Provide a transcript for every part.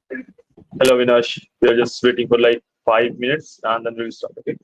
Hello, Vinash. We are just waiting for like 5 minutes and then we'll start. Okay.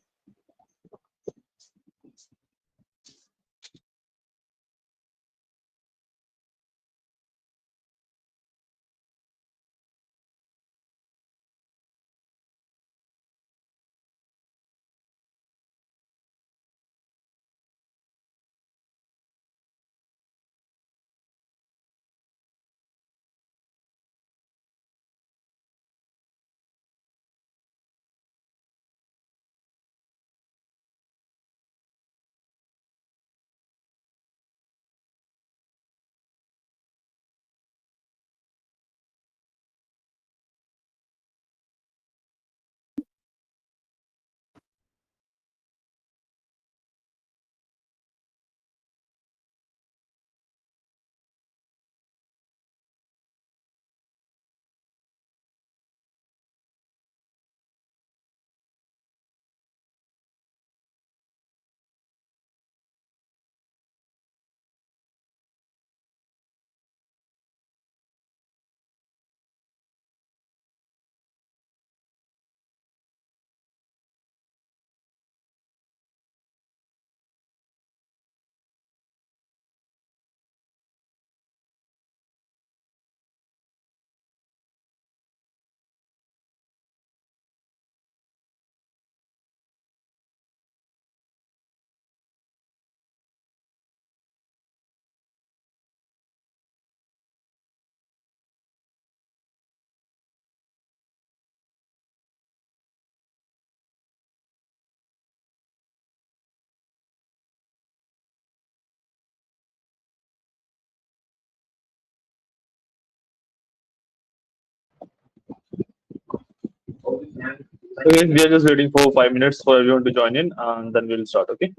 Okay, we are just waiting for 5 minutes for everyone to join in and then we'll start. Okay.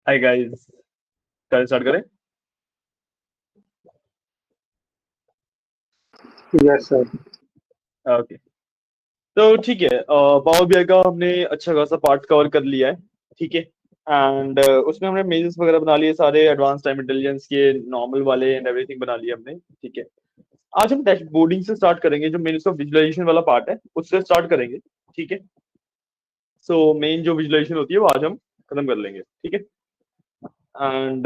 Hi guys, कल start करें। Yes sir. Okay, तो ठीक है। Power BI का हमने अच्छा खासा part cover कर लिया है। ठीक है। एंड उसमें हमने मेजर्स वगैरह बना लिए सारे, एडवांस टाइम इंटेलिजेंस के नॉर्मल वाले एंड एवरीथिंग बना लिया हमने। ठीक है। आज हम डैशबोर्डिंग से स्टार्ट करेंगे, जो मेन उसका विजुअलाइजेशन वाला पार्ट है उससे स्टार्ट करेंगे। ठीक है। सो मेन जो विजुअलाइजेशन होती है वो आज हम खत्म कर लेंगे। ठीक है। एंड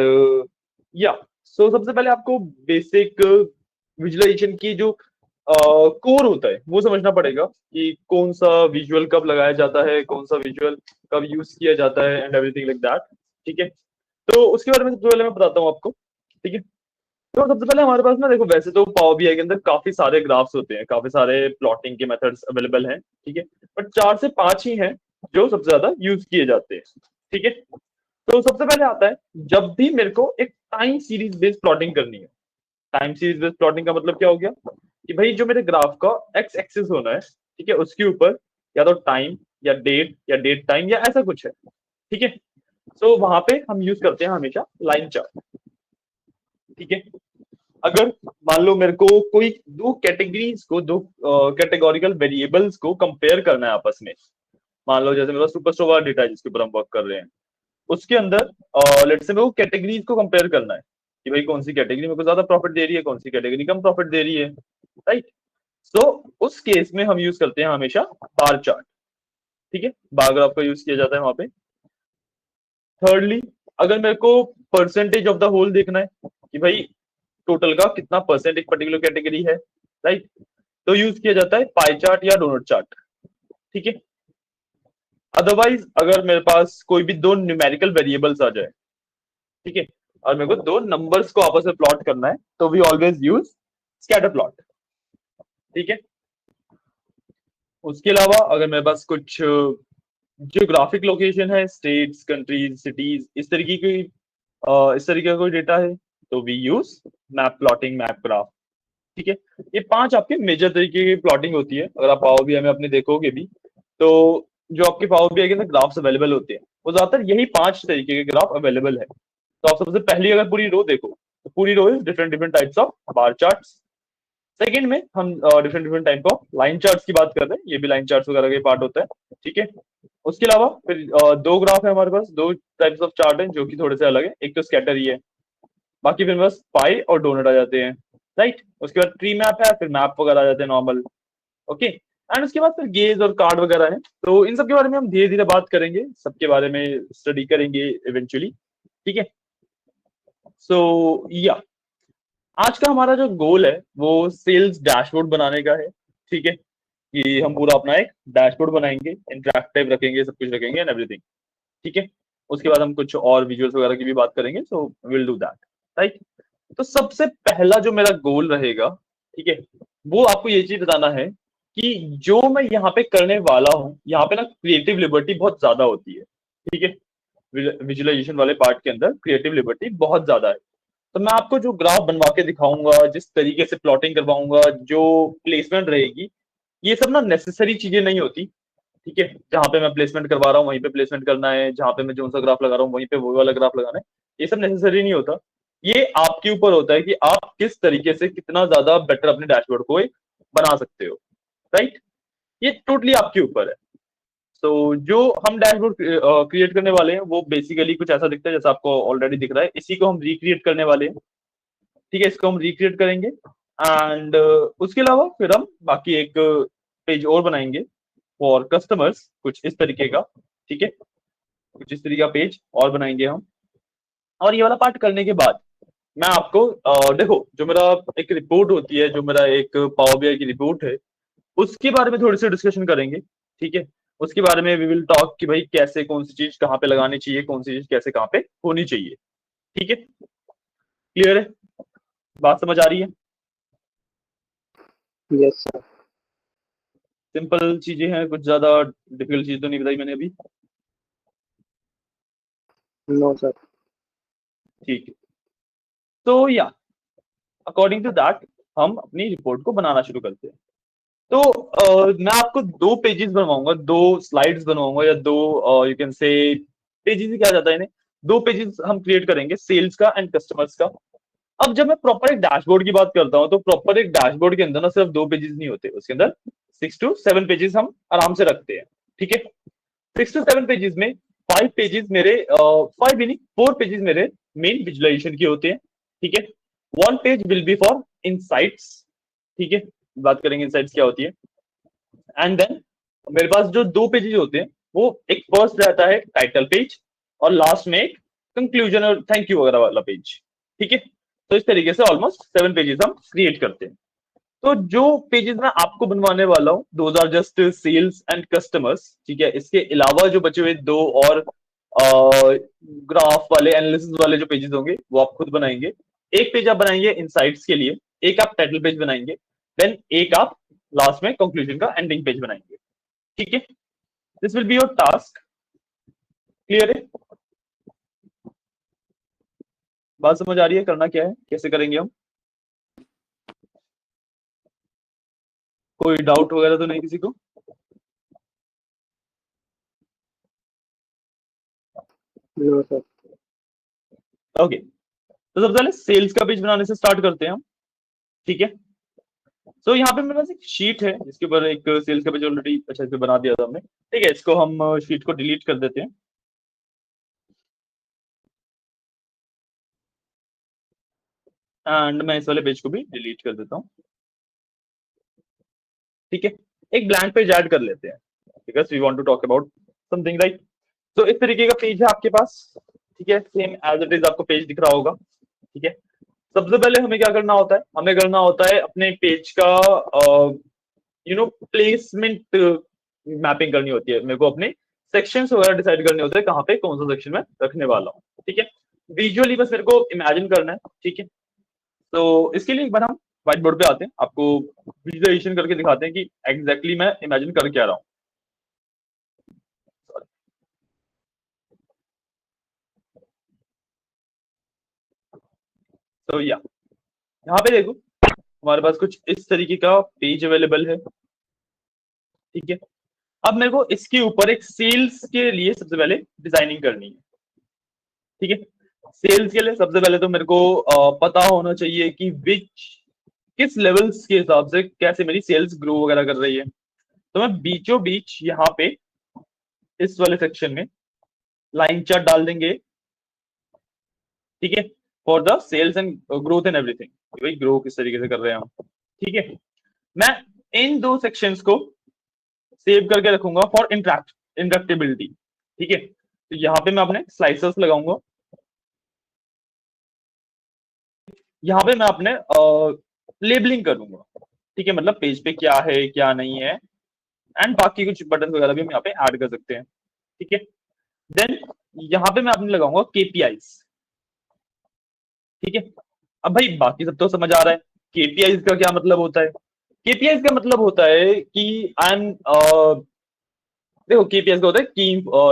या सो सबसे पहले आपको बेसिक विजुअलाइजेशन की जो कोर होता है वो समझना पड़ेगा कि कौन सा विजुअल कब लगाया जाता है, कौन सा विजुअल कब यूज किया जाता है एंड एवरीथिंग लाइक दैट। ठीक है। तो उसके बारे में सबसे पहले मैं बताता हूँ आपको। ठीक है। तो सबसे पहले हमारे पास ना देखो, वैसे तो पावर बीआई के अंदर काफी सारे ग्राफ्स होते हैं, काफी सारे प्लॉटिंग के मेथड्स अवेलेबल हैं। ठीक है। बट 4 से 5 ही हैं जो सबसे ज्यादा यूज किए जाते हैं। ठीक है। तो सबसे पहले आता है, जब भी मेरे को एक टाइम सीरीज बेस्ड प्लॉटिंग करनी है। टाइम सीरीज बेस्ड प्लॉटिंग का मतलब क्या हो गया कि भाई जो मेरे ग्राफ का एक्स एक्सिस होना है, ठीक है, उसके ऊपर या तो टाइम या डेट टाइम या ऐसा कुछ है। ठीक है। तो वहां पे हम यूज करते हैं हमेशा लाइन चार्ट। ठीक है। अगर मान लो मेरे को कोई दो कैटेगरीज को, दो कैटेगोरिकल वेरिएबल्स को कंपेयर करना है आपस में। मान लो जैसे मेरे पास सुपरस्टोर वाला डेटा है जिसके ऊपर हम वर्क कर रहे हैं, उसके अंदर लेट्स से मेरे को कैटेगरीज को कंपेयर करना है कि भाई कौन सी कैटेगरी मेरे को ज्यादा प्रॉफिट दे रही है, कौन सी कैटेगरी कम प्रॉफिट दे रही है। राइट। सो उस केस में हम यूज करते हैं हमेशा बार चार्ट। ठीक है। बार ग्राफ का यूज किया जाता है वहां पे। थर्डली, अगर मेरे को परसेंटेज ऑफ द होल देखना है कि भाई टोटल का कितना परसेंट एक पर्टिकुलर कैटेगरी है, राइट, तो यूज किया जाता है पाई चार्ट या डोनट चार्ट। ठीक है। अदरवाइज अगर मेरे पास कोई भी दो न्यूमेरिकल वेरिएबल्स आ जाए, ठीक है, और मेरे को दो नंबर्स को आपस में प्लॉट करना है, तो we always use scatter plot. ठीक है। उसके अलावा अगर मेरे पास कुछ जियोग्राफिक लोकेशन है, स्टेट्स, कंट्रीज, सिटीज, इस तरीके का कोई डेटा है, तो we use map plotting, map graph. ठीक है। ये 5 आपके मेजर तरीके की प्लॉटिंग होती है। अगर आप पावर बीआई में अपने देखोगे भी, तो जो आपके पावर बीआई के अंदर ग्राफ्स अवेलेबल होते हैं वो ज्यादातर यही 5 तरीके के ग्राफ अवेलेबल है। तो आप सबसे पहली अगर पूरी रो देखो, तो पूरी row is different different types of bar charts. Second में हम different different type of line charts की बात कर रहे हैं, ये भी लाइन चार्ट्स वगैरह का पार्ट होता है। ठीक है। उसके अलावा फिर दो ग्राफ है हमारे पास, दो टाइप्स ऑफ चार्ट हैं जो कि थोड़े से अलग है। एक तो स्कैटर ही है, बाकी फिर बस पाई और डोनट आ जाते हैं। राइट। उसके बाद ट्री मैप है, फिर मैप वगैरह आ जाते हैं नॉर्मल। ओके। एंड उसके बाद फिर गेज और कार्ड वगैरह है। तो इन सब के बारे में हम धीरे धीरे बात करेंगे, सबके बारे में स्टडी करेंगे इवेंचुअली। ठीक है। सो या आज का हमारा जो गोल है वो सेल्स डैशबोर्ड बनाने का है। ठीक है। कि हम पूरा अपना एक डैशबोर्ड बनाएंगे, इंटरेक्टिव रखेंगे, सब कुछ रखेंगे एंड एवरीथिंग। ठीक है। उसके बाद हम कुछ और विजुअल्स वगैरह की भी बात करेंगे, so will do that. Right. तो सबसे पहला जो मेरा गोल रहेगा, ठीक है, वो आपको ये चीज बताना है कि जो मैं यहाँ पे करने वाला हूँ, यहाँ पे ना क्रिएटिव लिबर्टी बहुत ज्यादा होती है। ठीक है। विजुअलाइजेशन वाले पार्ट के अंदर क्रिएटिव लिबर्टी बहुत ज्यादा है। तो मैं आपको जो ग्राफ बनवा के दिखाऊंगा, जिस तरीके से प्लॉटिंग करवाऊंगा, जो प्लेसमेंट रहेगी, ये सब ना नेसेसरी चीजें नहीं होती। ठीक है। जहां पे मैं प्लेसमेंट करवा रहा हूँ वहीं पे प्लेसमेंट करना है, जहां पे मैं जो सा ग्राफ लगा रहा हूँ वहीं पे वो वाला ग्राफ लगाना है, ये सब नेसेसरी नहीं होता। ये आपके ऊपर होता है कि आप किस तरीके से कितना ज्यादा बेटर अपने डैशबोर्ड को एक बना सकते हो। राइट। ये टोटली आपके ऊपर है। तो जो हम डैशबोर्ड क्रिएट करने वाले हैं वो बेसिकली कुछ ऐसा दिखता है जैसा आपको ऑलरेडी दिख रहा है, इसी को हम रिक्रिएट करने वाले हैं। ठीक है। इसको हम रिक्रिएट करेंगे एंड उसके अलावा फिर हम बाकी एक पेज और बनाएंगे फॉर कस्टमर्स, कुछ इस तरीके का। ठीक है। कुछ इस तरीके का पेज और बनाएंगे हम। और ये वाला पार्ट करने के बाद मैं आपको देखो, जो मेरा एक रिपोर्ट होती है, जो मेरा एक पावर बीआई की रिपोर्ट है, उसके बारे में थोड़ी सी डिस्कशन करेंगे। ठीक है। उसके बारे में वी विल टॉक कि भाई कैसे कौन सी चीज कहाँ पे लगानी चाहिए, कौन सी चीज कैसे कहाँ पे होनी चाहिए। ठीक है। क्लियर है? बात समझ आ रही है? Yes sir. सिंपल चीजें हैं, कुछ ज्यादा डिफिकल्ट चीज तो नहीं बताई मैंने अभी। No sir. ठीक है। तो या अकॉर्डिंग टू दैट हम अपनी रिपोर्ट को बनाना शुरू करते हैं। तो मैं आपको दो पेजेस बनवाऊंगा, दो स्लाइड्स बनवाऊंगा, या दो यू कैन से पेजेस ही कहा जाता है इन्हें, दो पेजेस हम क्रिएट करेंगे, सेल्स का एंड कस्टमर्स का। अब जब मैं प्रॉपर एक डैशबोर्ड की बात करता हूँ, तो प्रॉपर एक डैशबोर्ड के अंदर ना सिर्फ दो पेजेस नहीं होते, उसके अंदर 6 to 7 पेजेस हम आराम से रखते हैं। ठीक है, 6 to 7 पेजेस में 5 पेजेस मेरे 5 भी नहीं, 4 पेजेस मेरे मेन विजुअलाइजेशन के होते हैं। ठीक है, 1 page will be for insights. ठीक है, बात करेंगे इनसाइट्स क्या होती है। एंड देन मेरे पास जो 2 पेजेस होते हैं, वो एक फर्स्ट रहता है टाइटल पेज, और लास्ट में एक कंक्लूजन और थैंक यू वगैरह वाला पेज। ठीक है, तो इस तरीके से ऑलमोस्ट 7 पेजेस हम क्रिएट करते हैं। तो जो पेजेस मैं आपको बनवाने वाला हूँ, those are just sales and customers. ठीक है, इसके अलावा जो बचे हुए दो और ग्राफ वाले, एनालिसिस वाले जो पेजेस होंगे, वो आप खुद बनाएंगे। एक पेज आप बनाएंगे इनसाइट्स के लिए, एक आप टाइटल पेज बनाएंगे, देन एक आप लास्ट में कंक्लूजन का एंडिंग पेज बनाएंगे। ठीक है, this will be your task. Clear है? बात समझ आ रही है? करना क्या है, कैसे करेंगे हम? कोई डाउट वगैरह तो नहीं किसी को? No sir. ओके, तो सबसे पहले सेल्स का पेज बनाने से स्टार्ट करते हैं हम। ठीक है, तो यहाँ पे मेरे पास एक शीट है जिसके ऊपर एक सेल्स का पेज ऑलरेडी अच्छे से बना दिया था हमने। ठीक है, इसको हम शीट को डिलीट कर देते हैं। एंड मैं इस वाले पेज को भी डिलीट कर देता हूँ। ठीक है, एक ब्लैंक पेज ऐड कर लेते हैं, because we want to talk about something, right? तो इस तरीके का पेज है आपके पास। ठीक है, सेम एज इट इज आपको पेज दिख रहा होगा। ठीक है, सबसे पहले हमें क्या करना होता है, हमें करना होता है अपने पेज का प्लेसमेंट मैपिंग करनी होती है। मेरे को अपने सेक्शंस वगैरह डिसाइड करने होते हैं, कहाँ पे कौन सा सेक्शन में रखने वाला हूँ। ठीक है, विजुअली बस मेरे को इमेजिन करना है। ठीक है, तो इसके लिए एक बार हम व्हाइट बोर्ड पे आते हैं, आपको विजुअलाइजेशन करके दिखाते हैं कि एग्जैक्टली मैं इमेजिन कर क्या रहा हूँ। तो या यहाँ पे देखो, हमारे पास कुछ इस तरीके का पेज अवेलेबल है। ठीक है, अब मेरे को इसके ऊपर एक सेल्स के लिए सबसे पहले डिजाइनिंग करनी है। ठीक है, सेल्स के लिए सबसे पहले तो मेरे को पता होना चाहिए कि किस लेवल्स के हिसाब से कैसे मेरी सेल्स ग्रो वगैरह कर रही है। तो मैं बीचों बीच यहाँ पे इस वाले सेक्शन में लाइन चार्ट डाल देंगे। ठीक है, for the sales and growth and everything, भाई ग्रो किस तरीके से कर रहे हैं हम। ठीक है, मैं इन दो सेक्शंस को सेव करके रखूंगा फॉर इंटरेक्टिबिलिटी। ठीक है, तो यहाँ पे मैं अपने स्लाइसर्स लगाऊंगा, यहाँ पे मैं अपने लेबलिंग करूंगा। ठीक है, मतलब पेज पे क्या है क्या नहीं है, एंड बाकी कुछ बटन वगैरह भी हम यहाँ पे ऐड कर सकते हैं। ठीक है, देन यहाँ पे मैं अपने लगाऊंगा केपीआईज। ठीक है, अब भाई बाकी सब तो समझ आ रहा है, केपीआईज का क्या मतलब होता है। केपीआईज का मतलब होता है कि आई एम देखो, केपीआईज का होता है की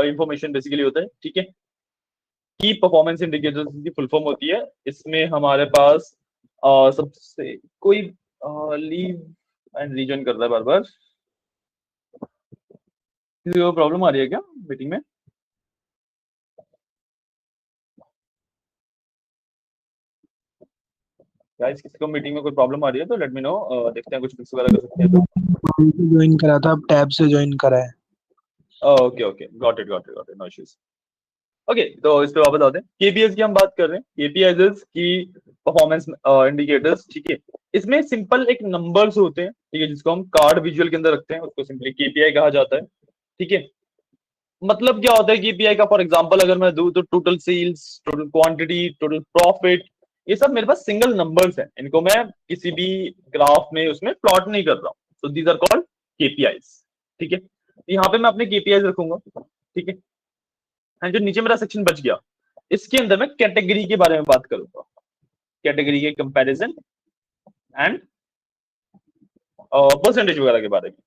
इंफॉर्मेशन बेसिकली होता है। ठीक है, की परफॉर्मेंस इंडिकेटर्स की फुल फॉर्म होती है। इसमें हमारे पास सबसे कोई लीव एंड रीजन कर रहा है बार बार, किसी को प्रॉब्लम आ रही है क्या मीटिंग में? गाइस, किसी को मीटिंग में कोई प्रॉब्लम आ रही है तो लेट मी नो, देखते हैं कुछ फिक्स वगैरह कर सकते हैं तो। ज्वाइन करा था, अब टैब से ज्वाइन करा है। Okay okay, got it, no issues. Okay, तो इस पे वापस आते हैं। केपीएस की हम बात कर रहे हैं, केपीआईज की परफॉर्मेंस इंडिकेटर्स। ठीक है, इसमें सिंपल एक नंबर्स होते हैं। ठीक है, जिसको हम कार्ड विजुअल के अंदर रखते हैं, उसको सिंपली केपीआई कहा जाता है। ठीक है, मतलब क्या होता है केपीआई का, फॉर एग्जांपल अगर मैं दूं तो total sales, total quantity, total profit, ये सब मेरे पास सिंगल नंबर्स हैं। इनको मैं किसी भी ग्राफ में उसमें प्लॉट नहीं कर रहा हूँ। So these are called KPIs. ठीक है, यहाँ पे मैं अपने केपीआईज रखूंगा। ठीक है, एंड जो नीचे मेरा सेक्शन बच गया, इसके अंदर मैं कैटेगरी के बारे में बात करूंगा, कैटेगरी के कंपैरिजन एंड परसेंटेज वगैरह के बारे में।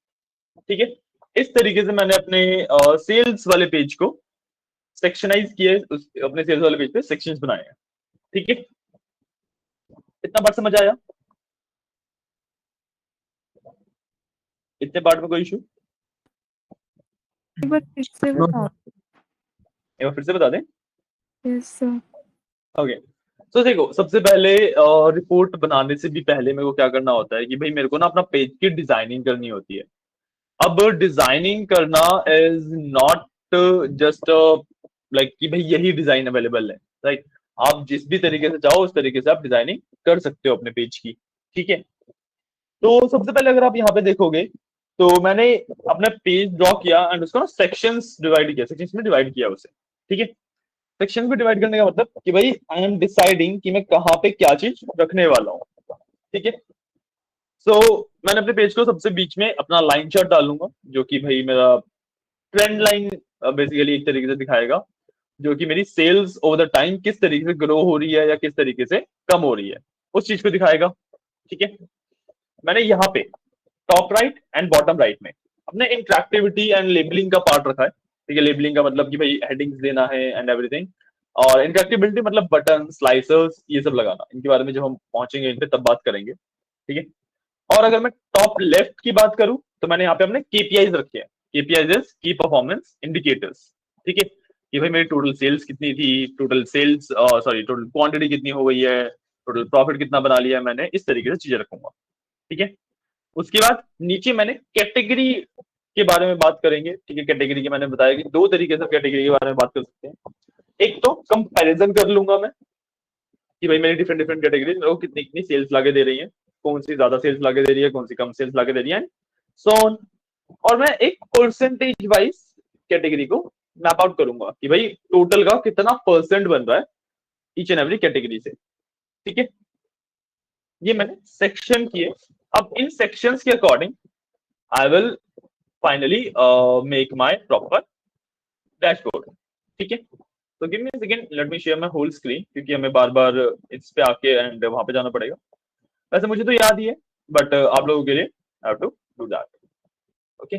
ठीक है, इस तरीके से मैंने अपने सेल्स वाले पेज को सेक्शनाइज किए, अपने सेल्स वाले पेज पे सेक्शंस बनाए हैं। ठीक है, इतना बात समझ आया? इतने पार्ट में कोई इशू? एक बार फिर से नो बताओ। एक बार फिर से बता दें। Yes, sir. ओके, तो देखो सबसे पहले रिपोर्ट बनाने से भी पहले मेरे को क्या करना होता है कि भाई मेरे को ना अपना पेज की डिजाइनिंग करनी होती है। अब डिजाइनिंग करना इज नॉट जस्ट लाइक कि भाई यही डिजाइन अवेलेबल है, राइट। आप जिस भी तरीके से चाहो उस तरीके से आप डिजाइनिंग कर सकते हो अपने पेज की, ठीक है। तो सबसे पहले अगर आप यहाँ पे देखोगे तो मैंने अपना पेज ड्रॉ किया एंड उसको ना सेक्शंस डिवाइड किया, सेक्शंस में डिवाइड किया उसे, ठीक है। सेक्शन में डिवाइड करने का मतलब कि भाई आई एम डिसाइडिंग कि मैं कहाँ पे क्या चीज रखने वाला हूँ, ठीक है। सो मैंने अपने पेज को सबसे बीच में अपना लाइन चार्ट डालूंगा जो कि भाई मेरा ट्रेंड लाइन बेसिकली एक तरीके से दिखाएगा, जो कि मेरी सेल्स ओवर द टाइम किस तरीके से ग्रो हो रही है या किस तरीके से कम हो रही है उस चीज को दिखाएगा, ठीक है। मैंने यहाँ पे top right and bottom right में अपने इंटरेक्टिविटी एंड लेबलिंग का पार्ट रखा है, ठीक है। लेबलिंग का मतलब कि भाई हेडिंग्स देना है एंड एवरीथिंग, और इंटरेक्टिविटी मतलब बटन स्लाइसर्स ये सब लगाना, इनके बारे में जब हम पहुंचेंगे इन पे तब बात करेंगे, ठीक है। और अगर मैं टॉप लेफ्ट की बात करूं तो मैंने यहाँ पे अपने केपीआईज रखे हैं। KPIs is key performance indicators, ठीक है। कि भाई मेरी टोटल सेल्स कितनी थी, total sales sorry total quantity कितनी हो गई है, टोटल प्रॉफिट कितना बना लिया है मैंने, इस तरीके से चीजें रखूंगा, ठीक है। उसके बाद नीचे मैंने कैटेगरी के बारे में बात करेंगे, ठीक है। कैटेगरी के मैंने बताया कि दो तरीके से कैटेगरी के बारे में बात कर सकते हैं। एक तो कंपैरिजन कर लूंगा मैं कि भाई मेरी डिफरेंट डिफरेंट कैटेगरीज मेरे को कितनी कितनी सेल्स लाके दे रही है, कौन सी ज्यादा सेल्स लाके दे रही है, कौन सी कम सेल्स लाके दे रही है, सो ऑन। और मैं एक परसेंटेज वाइज कैटेगरी को मैप आउट करूंगा कि भाई टोटल का कितना परसेंट बन रहा है ईच एंड एवरी कैटेगरी से, ठीक है। ये मैंने सेक्शन किए। अब इन सेक्शंस के according I will finally make my proper dashboard, ठीक है। तो give me a second, let me share my whole screen क्योंकि हमें बार बार इस पे आके एंड वहां पे जाना पड़ेगा। वैसे मुझे तो याद ही है बट आप लोगों के लिए have to do that, okay.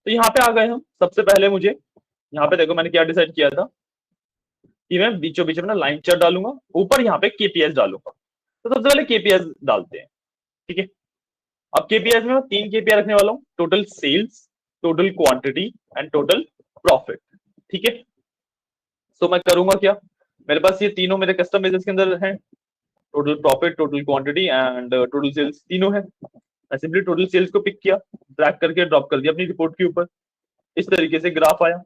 तो यहाँ पे आ गए हम। सबसे पहले मुझे यहाँ पे देखो मैंने क्या डिसाइड किया था कि मैं बीचों बीच अपना लाइन चार्ट डालूंगा, ऊपर यहाँ पे केपीएस डालूंगा। तो सबसे पहले केपीएस डालते हैं, ठीक है। अब केपीएस में मैं 3 केपीआई रखने वाला हूँ, total sales, total quantity and total profit, ठीक है। सो मैं करूंगा क्या, मेरे पास ये तीनों मेरे कस्टम मेजर्स के अंदर हैं, total profit, total quantity and total sales तीनों है। मैं सिंपली टोटल सेल्स को पिक किया, ड्रैग करके ड्रॉप कर दिया अपनी रिपोर्ट के ऊपर, इस तरीके से ग्राफ आया।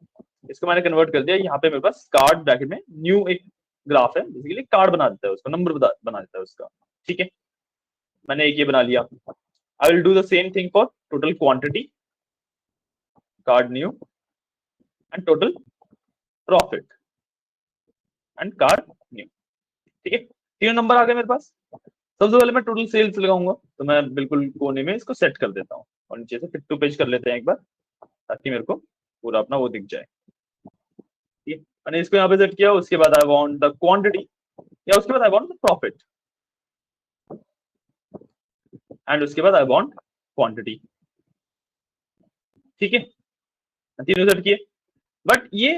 इसको मैंने कन्वर्ट कर दिया, यहाँ पे मेरे पास कार्ड ब्रैकेट में न्यू एक ग्राफ है, बेसिकली कार्ड बना देता है उसको, नंबर बना देता है उसका, ठीक है। मैंने एक ये बना लिया। आई will do the same thing for total quantity, card new and total profit and card new, ठीक है। तीन नंबर आ गए मेरे पास। सबसे पहले मैं टोटल सेल्स लगाऊंगा, तो मैं बिल्कुल कोने में इसको सेट कर देता हूँ और नीचे से फिट टू पेज कर लेते हैं एक बार, ताकि मेरे को पूरा अपना वो दिख जाए, ठीक है। मैंने इसको यहाँ पे सेट किया, उसके बाद आई वांट द क्वांटिटी या उसके बाद I want the profit and उसके बाद आई वांट क्वांटिटी, ठीक है। तीनों सेट किए। बट ये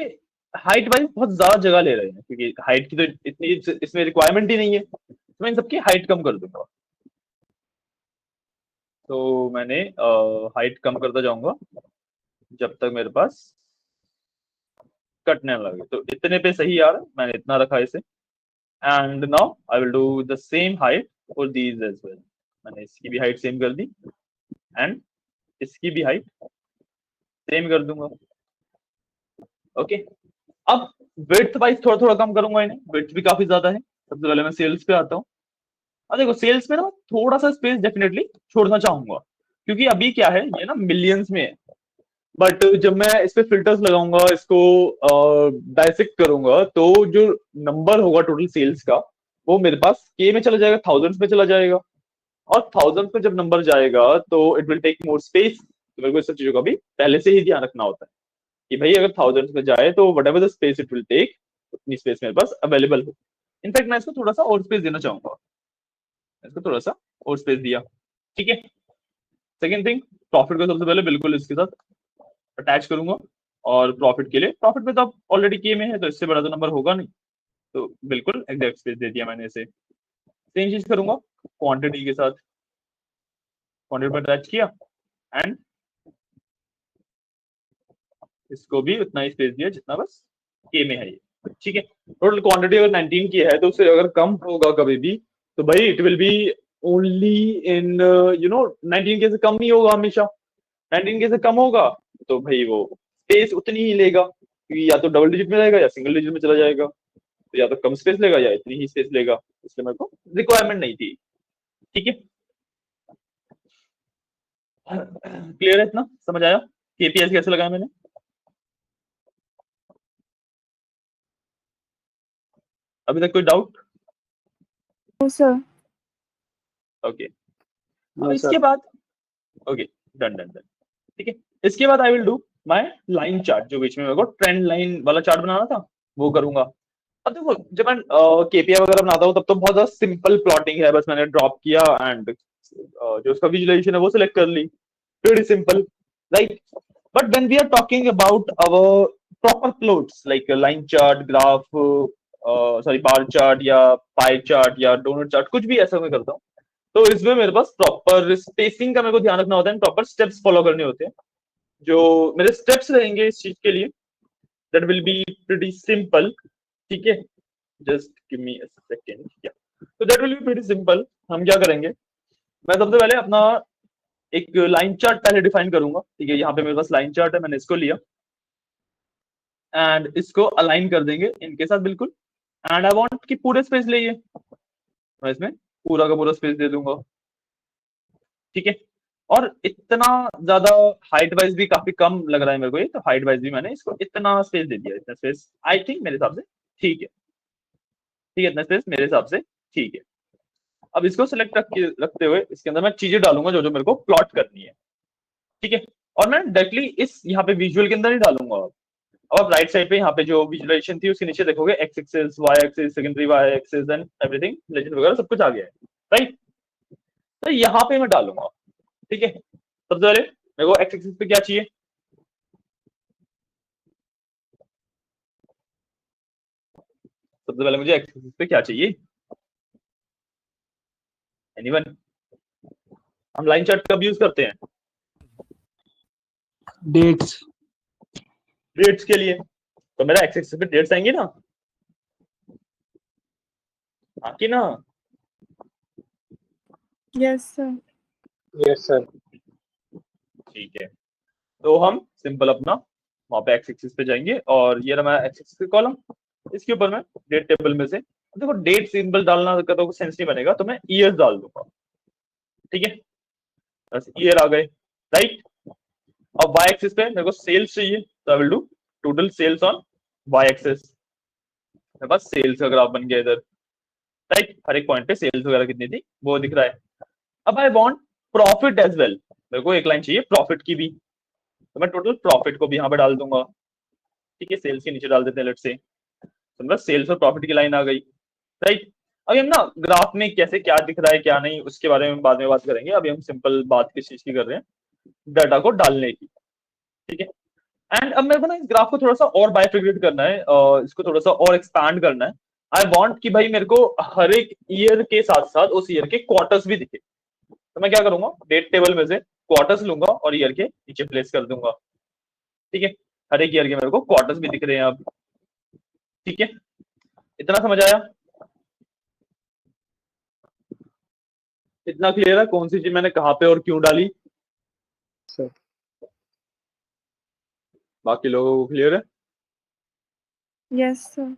हाइट वाइज बहुत ज्यादा जगह ले रहे हैं क्योंकि हाइट की तो इतनी इसमें रिक्वायरमेंट ही नहीं है, तो मैं इन सबकी हाइट कम कर दूंगा। तो मैंने हाइट कम करता जाऊंगा जब तक मेरे पास कटने लगे। तो इतने पे सही आ रहा है, मैंने इतना रखा इसे and now I will do the same height for these as well. मैंने इसकी भी हाइट सेम कर दी एंड इसकी भी हाइट सेम कर दूंगा, ओके। अब विड्थ वाइज थोड़ा थोड़ा कम करूंगा इन्हें, विड्थ भी काफी ज्यादा है। सबसे पहले मैं सेल्स पे आता हूँ। अब देखो सेल्स में ना थोड़ा सा स्पेस डेफिनेटली छोड़ना चाहूंगा क्योंकि अभी क्या है ये ना मिलियंस में है, बट जब मैं इस पे फिल्टर्स लगाऊंगा, इसको डायसेक्ट करूंगा, तो जो नंबर होगा टोटल सेल्स का वो मेरे पास के में चला जाएगा, थाउजेंड्स में चला जाएगा। और थाउजेंड्स में जब नंबर जाएगा तो it will take more space, तो मेरे को इस सब चीजों का भी पहले से ही ध्यान रखना होता है कि भाई अगर थाउजेंड्स में जाए तो whatever the space it will take, उतनी स्पेस मेरे पास अवेलेबल हो। इनफैक्ट मैं इसको थोड़ा सा और स्पेस देना चाहूंगा, इसको थोड़ा सा और स्पेस दिया, ठीक है। सेकेंड थिंग, प्रॉफिट को सबसे पहले बिल्कुल इसके साथ अटैच करूंगा। और प्रॉफिट के लिए, प्रॉफिट में तो अब ऑलरेडी के में है तो इससे बड़ा तो नंबर होगा नहीं, तो बिल्कुल एग्जैक्ट स्पेस दे दिया मैंने इसे। सेम चीज करूंगा क्वांटिटी के साथ, क्वांटिटी पर अटैच किया एंड इसको भी उतना ही स्पेस दिया जितना बस के में है ये, ठीक है। टोटल क्वांटिटी अगर 19 की है तो उससे अगर कम होगा कभी भी तो भाई it will be only in 19 के से कम ही होगा हमेशा। 19 के से कम होगा तो भाई वो स्पेस उतनी ही लेगा, क्योंकि या तो डबल डिजिट में रहेगा या सिंगल डिजिट में चला जाएगा, तो या तो कम स्पेस लेगा या इतनी ही स्पेस लेगा, इसलिए मेरे को रिक्वायरमेंट नहीं थी। ठीक है, क्लियर है, इतना समझ आया केपीएस कैसे लगाया मैंने? अभी तक कोई डाउट? No sir. ओके, अब नो इसके सर। बाद ओके, डन डन डन, ठीक है। इसके बाद I will do my line chart, जो बीच में मेरे को ट्रेंड लाइन वाला चार्ट बनाना था वो करूंगा। अब देखो जब मैं केपीआई वगैरह बनाता हूँ तब तो बहुत ज्यादा सिंपल प्लॉटिंग है, बस मैंने ड्रॉप किया एंड जो उसका विजुअलाइजेशन है वो सिलेक्ट कर ली, pretty simple, right? But when we are talking about our proper plots like a line chart, graph, sorry bar chart या pie chart या donut chart, कुछ भी ऐसा मैं करता हूँ तो इसमें मेरे पास प्रॉपर स्पेसिंग का मेरे को ध्यान रखना होता है, प्रॉपर स्टेप्स फॉलो करने होते हैं। जो मेरे स्टेप्स रहेंगे इस चीज के लिए that will be pretty simple, ठीक है। Just give me a second, तो that will be pretty simple. हम क्या करेंगे, मैं सबसे पहले अपना एक लाइन चार्ट पहले डिफाइन करूंगा, ठीक है। यहाँ पे मेरे पास लाइन चार्ट है, मैंने इसको लिया एंड इसको अलाइन कर देंगे इनके साथ बिल्कुल। एंड आई वांट कि पूरे स्पेस लिए, मैं इसमें पूरा का पूरा स्पेस दे दूंगा, ठीक है। और इतना ज्यादा हाइट वाइज भी काफी कम लग रहा है मेरे को ये, तो हाइट वाइज भी मैंने इसको इतना स्पेस दे दिया, इतना स्पेस आई थिंक मेरे हिसाब से ठीक है, ठीक है, इतना स्पेस मेरे हिसाब से ठीक है। अब इसको सिलेक्ट रखते हुए इसके अंदर मैं चीजें डालूंगा जो जो मेरे को प्लॉट करनी है, ठीक है। और मैं डायरेक्टली इस यहाँ पे विजुअल के अंदर ही डालूंगा। अब आप राइट साइड पे यहाँ पे जो विजुअलाइजेशन थी उसके नीचे देखोगे X axis, Y axis, secondary Y axis and everything, legend वगैरह सब कुछ आ गया है, राइट। तो यहाँ पे मैं डालूंगा, ठीक है। सबसे पहले मेरे को एक्स एक्सिस पे क्या चाहिए, सबसे पहले मुझे एक्स एक्सिस पे क्या चाहिए, एनीवन? हम लाइन चार्ट कब यूज करते हैं? डेट्स। डेट्स के लिए, तो मेरा एक्स एक्सिस पे डेट्स आएंगे ना, आके ना? Yes sir. Yes sir. ठीक है, तो हम सिंपल अपना वहां पे एक्स एक्सिस पे जाएंगे और ये रहा एक्स एक्सिस का कॉलम, इसके ऊपर मैं डेट टेबल में से देखो डेट सिंबल डालना का तो सेंस नहीं बनेगा, तो मैं ईयर्स डाल दूंगा, ठीक है। बस ईयर आ गए, राइट। अब वाई एक्सिस पे मेरे को सेल्स चाहिए, तो I will do total sales on Y axis. मेरे पास सेल्स का ग्राफ बन गया इधर, राइट। हर एक पॉइंट पे सेल्स वगैरह कितनी थी वो दिख रहा है। अब I want profit as well, मेरे को एक लाइन चाहिए प्रॉफिट की भी, तो मैं टोटल प्रॉफिट को भी यहाँ पे डाल दूंगा, ठीक है। सेल्स के नीचे डाल देते हैं लेट से, तो मेरा सेल्स और प्रॉफिट की लाइन आ गई, राइट। अभी हम ना ग्राफ में कैसे क्या दिख रहा है क्या नहीं उसके बारे में बाद में बात करेंगे, अभी हम सिंपल बात किस चीज की कर रहे हैं, डाटा को डालने की, ठीक है। एंड अब मेरे को ना इस ग्राफ को थोड़ा सा और बाइफिकेट करना है, इसको थोड़ा सा और एक्सपैंड करना है। आई वांट कि भाई मेरे को हर एक ईयर के साथ साथ उस ईयर के क्वार्टर्स भी दिखे, तो मैं क्या करूंगा, डेट टेबल में से क्वार्टर्स लूंगा और ईयर के नीचे प्लेस कर दूंगा, ठीक है। हर एक ईयर के मेरे को क्वार्टर्स भी दिख रहे हैं अब, ठीक है। इतना समझ आया? इतना क्लियर है कौन सी चीज मैंने कहाँ पे और क्यों डाली? सर। बाकी लोगों को क्लियर है? Yes sir.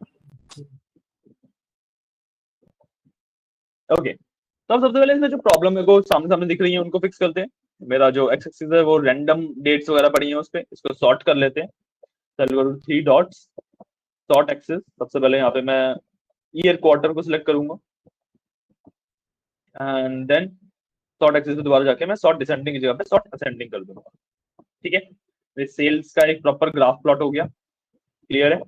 ओके, तो अब सबसे पहले इसमें जो प्रॉब्लम मेरे को सामने सामने दिख रही है उनको फिक्स करते हैं। मेरा जो एक्स एक्सिस है वो रैंडम डेट्स वगैरह पड़ी हैं उस पे, इसको सॉर्ट कर लेते हैं। चलो 3 डॉट्स, सॉर्ट एक्सिस। सबसे पहले यहाँ पे मैं ईयर क्वार्टर को सिलेक्ट करूंगा एंड देन सॉर्ट एक्सिस पे दोबारा जाके मैं सॉर्ट डिसेंडिंग की जगह पे सॉर्ट असेंडिंग कर दूंगा, ठीक है। ये सेल्स का एक प्रॉपर ग्राफ प्लॉट हो गया, क्लियर है?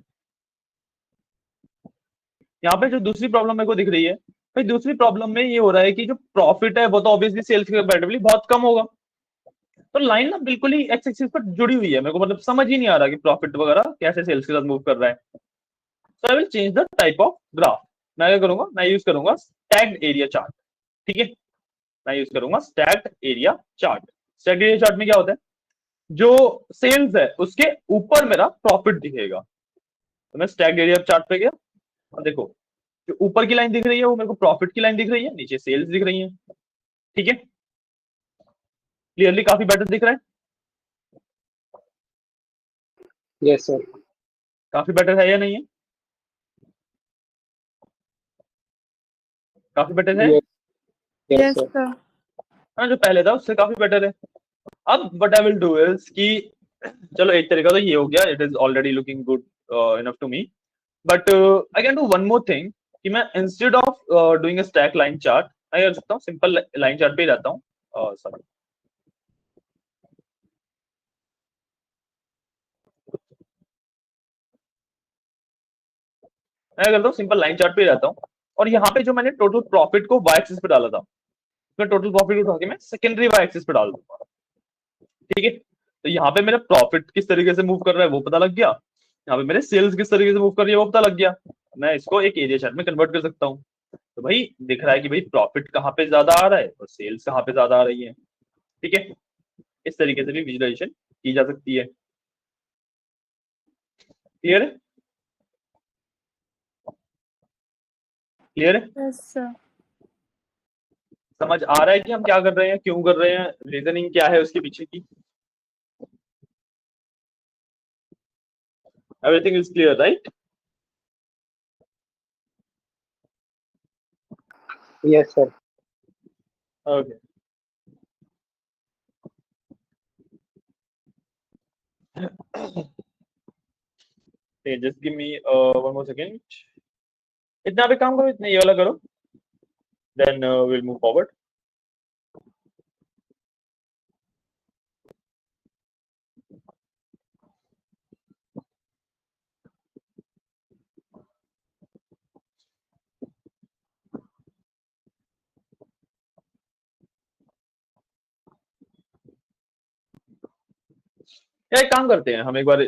यहाँ पे जो दूसरी प्रॉब्लम मेरे को दिख रही है, भाई दूसरी प्रॉब्लम में ये हो रहा है कि जो प्रॉफिट है वो तो ऑब्वियसली सेल्स के कंपैरेटिवली बहुत कम होगा, तो लाइन ना बिल्कुल ही एक्स एक्सिस पर जुड़ी हुई है, मेरे को मतलब समझ ही नहीं आ रहा कि प्रॉफिट वगैरह कैसे सेल्स के साथ मूव कर रहा है। So I will change the type of graph. मैं क्या करूंगा, मैं यूज करूंगा स्टैक्ड एरिया चार्ट, ठीक है। मैं यूज करूंगा stacked area chart. Stacked area chart में क्या होता है, जो सेल्स है उसके ऊपर मेरा प्रॉफिट दिखेगा, तो मैं स्टैक एरिया चार्ट पे गया और देखो जो ऊपर की लाइन दिख रही है वो मेरे को प्रॉफिट की लाइन दिख रही है, नीचे सेल्स दिख रही है। ठीक है, क्लियरली काफी बेटर दिख रहा है, Yes, sir. काफी बेटर है या नहीं है, काफी बेटर है। Yes. Yes, Yes, sir. sir. हाँ, जो पहले था उससे काफी बेटर है। अब what I will do is कि चलो एक तरीका तो ये हो गया, it is already looking good enough to me, but I can do one more thing कि मैं instead of doing a stack line chart मैं कर सकता हूँ सिंपल लाइन चार्ट पे ही रहता हूँ। सॉरी, मैं करता हूँ सिंपल लाइन चार्ट पे ही रहता हूँ और यहाँ पे जो मैंने टोटल प्रॉफिट को वाई एक्सिस पे डाला था, मैं टोटल प्रॉफिट उठा के मैं सेकेंडरी वाई एक्सिस पे डाल दूंगा। ठीक है, तो यहाँ पे मेरा प्रॉफिट किस तरीके से मूव कर रहा है वो पता लग गया, यहाँ पे मेरे सेल्स किस तरीके से मूव कर रही है वो पता लग गया, मैं इसको एक एरिया चार्ट में कन्वर्ट कर सकता हूँ। तो भाई दिख रहा है कि भाई प्रॉफिट कहाँ पे ज्यादा आ रहा है और सेल्स कहाँ पे ज्यादा आ रही है। ठीक है, इस तरीके से भी विजुअलाइजेशन की जा सकती है। क्लियर है, क्लियर है, Yes, sir. समझ आ रहा है कि हम क्या कर रहे हैं, क्यों कर रहे हैं, रीजनिंग क्या है उसके पीछे की। Everything is clear right. Yes, sir. Okay, just give me one more second, इतना पे काम करो, इतना ये वाला करो, देन विल मूव फॉरवर्ड। या एक काम करते हैं, हम एक बार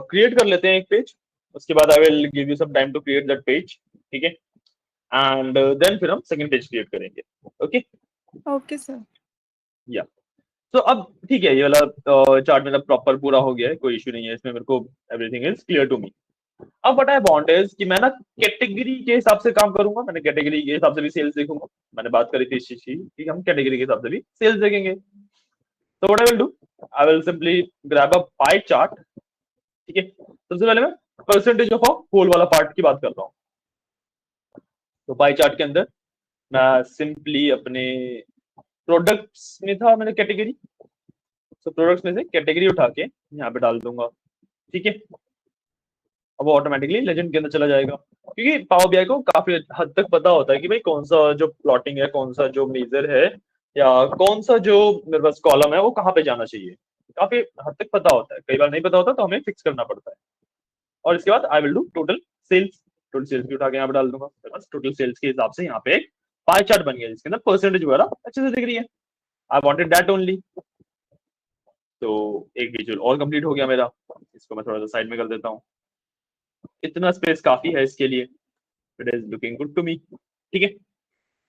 क्रिएट कर लेते हैं एक पेज, उसके बाद I will give you some time to create that page. ठीक है, एंड देन फिर हम सेकंड पेज क्रिएट करेंगे। Okay, Okay, sir. या तो अब ठीक है, ये वाला चार्ट मेरा प्रॉपर पूरा हो गया है, कोई इशू नहीं है इसमें, मेरे को everything is clear to me. अब व्हाट आई वांट इज कि मैं ना कैटेगरी के हिसाब से काम करूंगा, मैंने कैटेगरी के हिसाब से भी सेल्स देखूंगा, मैंने बात करी थी इस चीज की कि हम कैटेगरी के हिसाब से भी सेल्स देखेंगे। तो what I will do, I will simply grab a pie chart. ठीक है, सबसे पहले मैं परसेंटेज ऑफ होल वाला पार्ट की बात कर रहा हूँ। तो पाई चार्ट के अंदर मैं सिंपली अपने प्रोडक्ट्स में था मैंने कैटेगरी, तो प्रोडक्ट्स में से कैटेगरी उठा के यहाँ पे डाल दूंगा। ठीक है, अब वो ऑटोमेटिकली लेजेंड के अंदर चला जाएगा, क्योंकि पावर बीआई को काफी हद तक पता होता है कि भाई कौन सा जो प्लॉटिंग है, कौन सा जो मेजर है, या कौन सा जो मेरे पास कॉलम है वो कहाँ पे जाना चाहिए, काफी हद तक पता होता है। कई बार नहीं पता होता तो हमें फिक्स करना पड़ता है। और इसके बाद I will do total sales, total sales भी उठा के यहाँ पे डाल दूंगा, बस टोटल सेल्स के हिसाब से यहाँ पे एक पाई चार्ट बन गया जिसके अंदर परसेंटेज वगैरह अच्छे से दिख रही है। I wanted that only. तो एक विजुअल और कंप्लीट हो गया मेरा, इसको मैं थोड़ा सा साइड में कर देता हूँ, इतना स्पेस काफी है इसके लिए, it is looking good to me. ठीक है,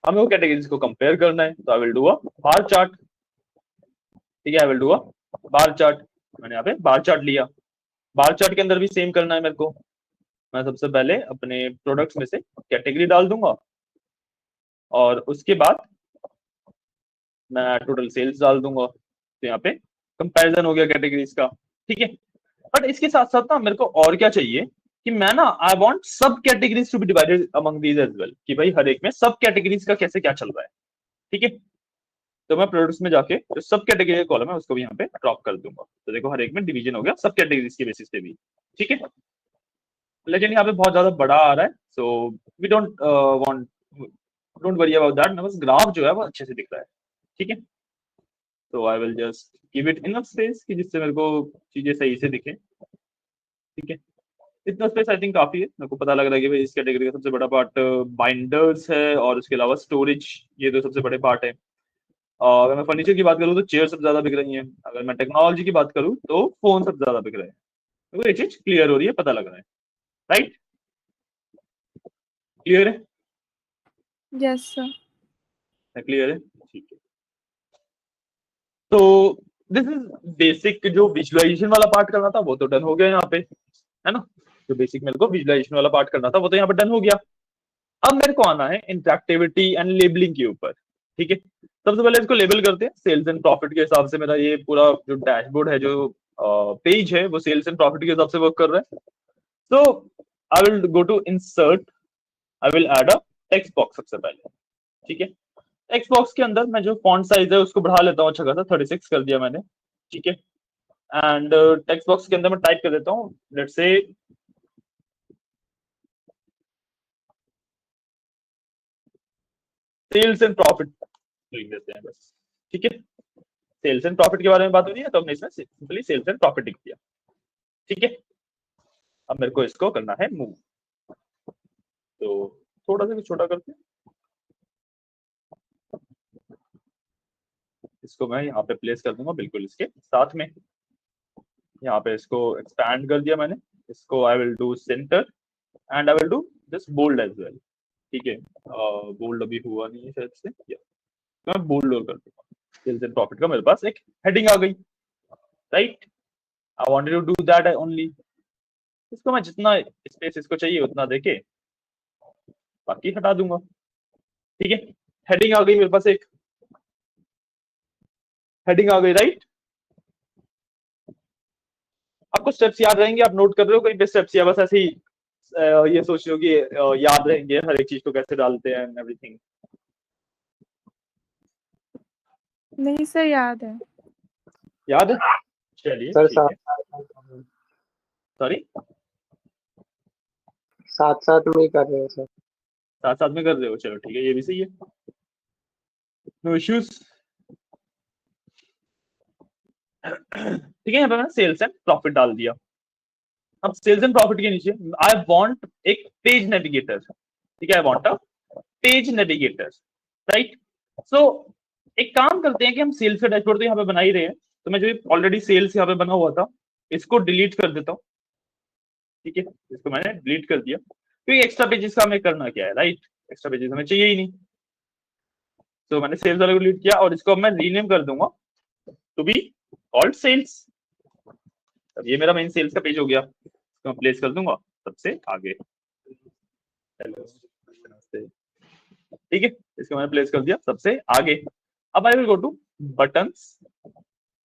हमें वो कैटेगरीज को कंपेयर करना है, तो I will do a bar chart. ठीक है, आई will do a bar chart, मैंने यहाँ पे बार चार्ट लिया। बार चार्ट के अंदर भी सेम करना है मेरे को, मैं सबसे पहले अपने प्रोडक्ट्स में से कैटेगरी डाल दूंगा और उसके बाद मैं टोटल सेल्स डाल दूंगा, तो यहाँ पे कंपैरिजन हो गया कैटेगरीज का। ठीक है, बट इसके साथ साथ ना मेरे को और क्या चाहिए कि मैं ना I want subcategories to be divided among these as well, कि भाई हर एक में सब कैटेगरीज का कैसे क्या चल रहा है। ठीक है, तो मैं प्रोडक्ट्स में जाके जो सब कैटेगरी का कॉलम है उसको भी यहाँ पे ड्रॉप कर दूंगा, तो देखो हर एक में डिवीजन हो गया सब कैटेगरीज के बेसिस पे भी। ठीक है, लेकिन यहाँ पे बहुत ज्यादा बड़ा आ रहा है, so we don't want, don't worry about that, मेरे पास ग्राफ जो है वो अच्छे से दिख रहा है। ठीक है, तो I will just give it enough space कि जिससे मेरे को चीजें सही से दिखे। ठीक है, इतना स्पेस आई थिंक काफी है, मेरे को पता लग रहा है कि भाई इस कैटेगरी का सबसे बड़ा पार्ट बाइंडर्स है और उसके अलावा स्टोरेज, ये दो सबसे बड़े पार्ट है। अगर मैं फर्नीचर की बात करूँ तो चेयर सबसे ज्यादा बिक रही है, अगर मैं टेक्नोलॉजी की बात करूँ तो फोन सबसे ज्यादा बिक रहे हैं। मेरे को ये चीज क्लियर हो रही है, पता लग रहा है, राइट, क्लियर है, Yes, sir. क्लियर है, ठीक है। तो दिस इज बेसिक, जो विजुअलाइजेशन वाला पार्ट करना था वो तो डन हो गया यहाँ पे, है ना। जो बेसिक मेरे को विजुअलाइजेशन वाला पार्ट करना था वो तो यहाँ पर डन हो गया। अब मेरे को आना है इंटरेक्टिविटी एंड लेबलिंग के ऊपर। ठीक है, सबसे पहले इसको लेबल करते हैं सेल्स एंड प्रॉफिट के हिसाब से। मेरा ये पूरा जो डैशबोर्ड है, जो पेज है, वो सेल्स एंड प्रॉफिट के हिसाब से वर्क कर रहा है। तो I will go to insert, I will add a text box सबसे पहले। ठीक है, टेक्स्ट बॉक्स के अंदर मैं जो फॉन्ट साइज है उसको बढ़ा लेता हूँ, अच्छा खासा 36 कर दिया मैंने। ठीक है, एंड टेक्स्ट बॉक्स के अंदर मैं टाइप कर देता हूँ, let's say sales and profit लिख देते हैं बस। ठीक है, सेल्स एंड प्रॉफिट के बारे में बात हो रही है तो हमने इसमें सिंपली सेल्स एंड प्रॉफिट लिख दिया। ठीक है, अब मेरे को इसको करना है मूव, तो थोड़ा सा छोटा करते हैं, इसको मैं यहाँ पे प्लेस कर दूंगा बिल्कुल इसके साथ में। यहाँ पे इसको एक्सपैंड कर दिया मैंने, इसको I will do centre and I will do this bold as well. ठीक है, बोल्ड अभी हुआ नहीं है शायद से, तो मैं बोल्ड और कर दूंगा। सेल्स एंड प्रॉफिट का मेरे पास एक हेडिंग आ गई, right. I wanted to do that only. इसको मैं जितना स्पेस इसको चाहिए उतना देके बाकी हटा दूंगा। ठीक है, हेडिंग आ गई मेरे पास, एक हेडिंग आ गई, राइट। आपको स्टेप्स याद रहेंगे, आप नोट कर रहे हो कहीं पे स्टेप्स, या बस ऐसे ही ये सोच रहे हो कि याद रहेंगे हर एक चीज को कैसे डालते हैं एंड एवरीथिंग? नहीं सर, याद है। याद है, चलिए सर ठीक है। सॉरी, साथ साथ में ही कर रहे हैं सर। साथ साथ में कर रहे हो, चलो ठीक है, ये भी सही है, नो इश्यूज। ठीक है, यहाँ पे मैंने सेल्स एंड प्रॉफिट डाल दिया। अब सेल्स एंड प्रॉफिट के नीचे आई वांट एक पेज नेविगेटर। ठीक है, I want a page navigator, right. So एक काम करते हैं कि हम सेल्स का डैशबोर्ड तो यहाँ पे बना ही रहे हैं, तो मैं जो ऑलरेडी सेल्स यहाँ पे बना हुआ था इसको डिलीट कर देता हूँ। ठीक है, इसको मैंने डिलीट कर दिया क्योंकि एक्स्ट्रा पेजेस का हमें करना क्या है, राइट। एक्स्ट्रा पेजेस हमें चाहिए ही नहीं, तो मैंने सेल्स वाले को डिलीट किया और इसको मैं रीनेम कर दूंगा टू बी कॉल्ड सेल्स। अब ये मेरा मेन सेल्स का पेज हो गया, इसको मैं प्लेस कर दूंगा सबसे आगे। ठीक है, इसको मैंने प्लेस कर दिया सबसे आगे। अब I will go to buttons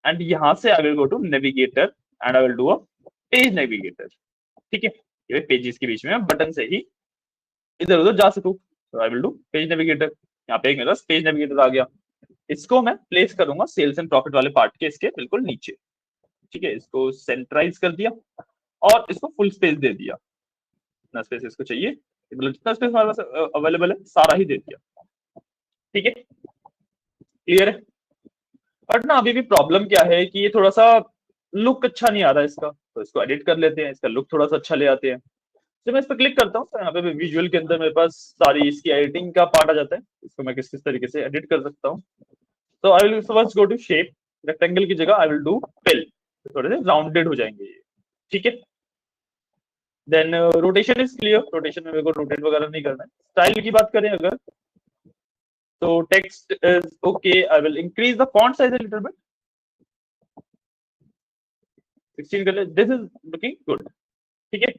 and यहां से I will go to navigator and I will do a page navigator. ठीक है, ये पेजेस के बीच में बटन से ही इधर उधर जा सकूं, तो I will do page navigator. यहाँ पे एक मेरा पेज नेविगेटर आ गया, इसको मैं प्लेस करूंगा सेल्स एंड प्रॉफिट वाले पार्ट के इसके बिल्कुल नीचे। ठीक है, इसको सेंट्राइज कर दिया और इसको फुल स्पेस दे दिया, जितना स्पेस इसको चाहिए, मतलब जितना स्पेस हमारे पास अवेलेबल है सारा ही दे दिया। ठीक है, क्लियर है। बट ना अभी भी प्रॉब्लम क्या है कि ये थोड़ा सा लुक अच्छा नहीं आ रहा है इसका, तो इसको एडिट कर लेते हैं, इसका लुक थोड़ा सा अच्छा ले आते हैं। जब मैं इस पर क्लिक करता हूँ तो यहाँ पे विजुअल के अंदर मेरे पास सारी इसकी एडिटिंग का पार्ट आ जाता है, इसको मैं किस किस तरीके से एडिट कर सकता हूँ। तो I will first go to shape, rectangle की जगह आई विल डू फिल, थोड़े से राउंडेड हो जाएंगे ये। ठीक है, then rotation is clear, rotation में मेरे को रोटेट वगैरह नहीं करना है। स्टाइल की बात करें अगर, तो text is okay, I will increase the font size a little bit, 16 कर ले, दिस इज लुकिंग गुड। ठीक है,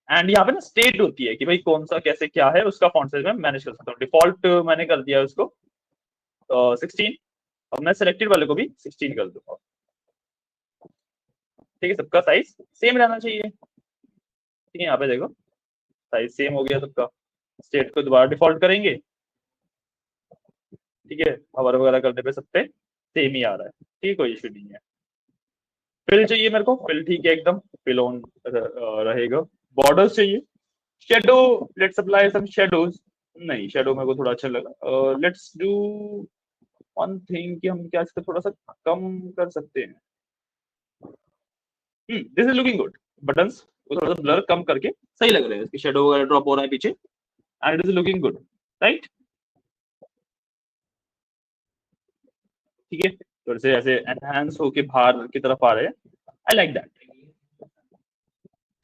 एंड यहाँ पे ना स्टेट होती है कि भाई कौन सा कैसे क्या है, उसका फॉन्ट साइज में मैनेज कर सकता हूँ। डिफॉल्ट मैंने कर दिया है उसको 16, और मैं सिलेक्टेड वाले को भी 16 कर दूंगा। ठीक है, सबका साइज सेम रहना चाहिए। ठीक है, यहाँ पे देखो साइज सेम हो गया सबका। स्टेट को दोबारा डिफॉल्ट करेंगे, ठीक है, हवर वगैरह करने पे सब पे सेम ही आ रहा है। ठीक है, कोई इशू नहीं है। फिल चाहिए मेरे को, फिल ठीक है एकदम फिल ऑन रहेगा। बॉर्डर्स चाहिए, shadow, let's apply some shadows. नहीं, शेडो मेरे को थोड़ा अच्छा लगा। लेट्स डू वन थिंग कि हम क्या इसको थोड़ा सा कम कर सकते हैं। This is looking good, buttons को थोड़ा सा ब्लर कम करके सही लग रहा है, इसकी शेडो वगैरह ड्रॉप हो रहा है पीछे and it is looking good, right. ठीक है, थोड़े से ऐसे एनहांस होके बाहर की तरफ आ रहे हैं, आई लाइक दैट।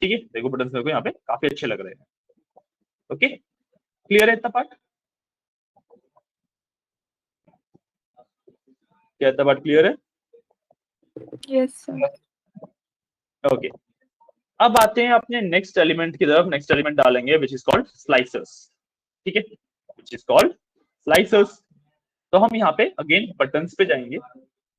ठीक है, देखो बटन्स मेरे को यहाँ पे काफी अच्छे लग रहे हैं। ओके, क्लियर है इतना पार्ट? क्या इतना पार्ट क्लियर है? Yes sir. ओके, अब आते हैं अपने नेक्स्ट एलिमेंट की तरफ। नेक्स्ट एलिमेंट डालेंगे विच इज कॉल्ड स्लाइसर्स। ठीक है, विच इज कॉल्ड स्लाइसर्स। तो हम यहाँ पे अगेन बटन्स पे जाएंगे,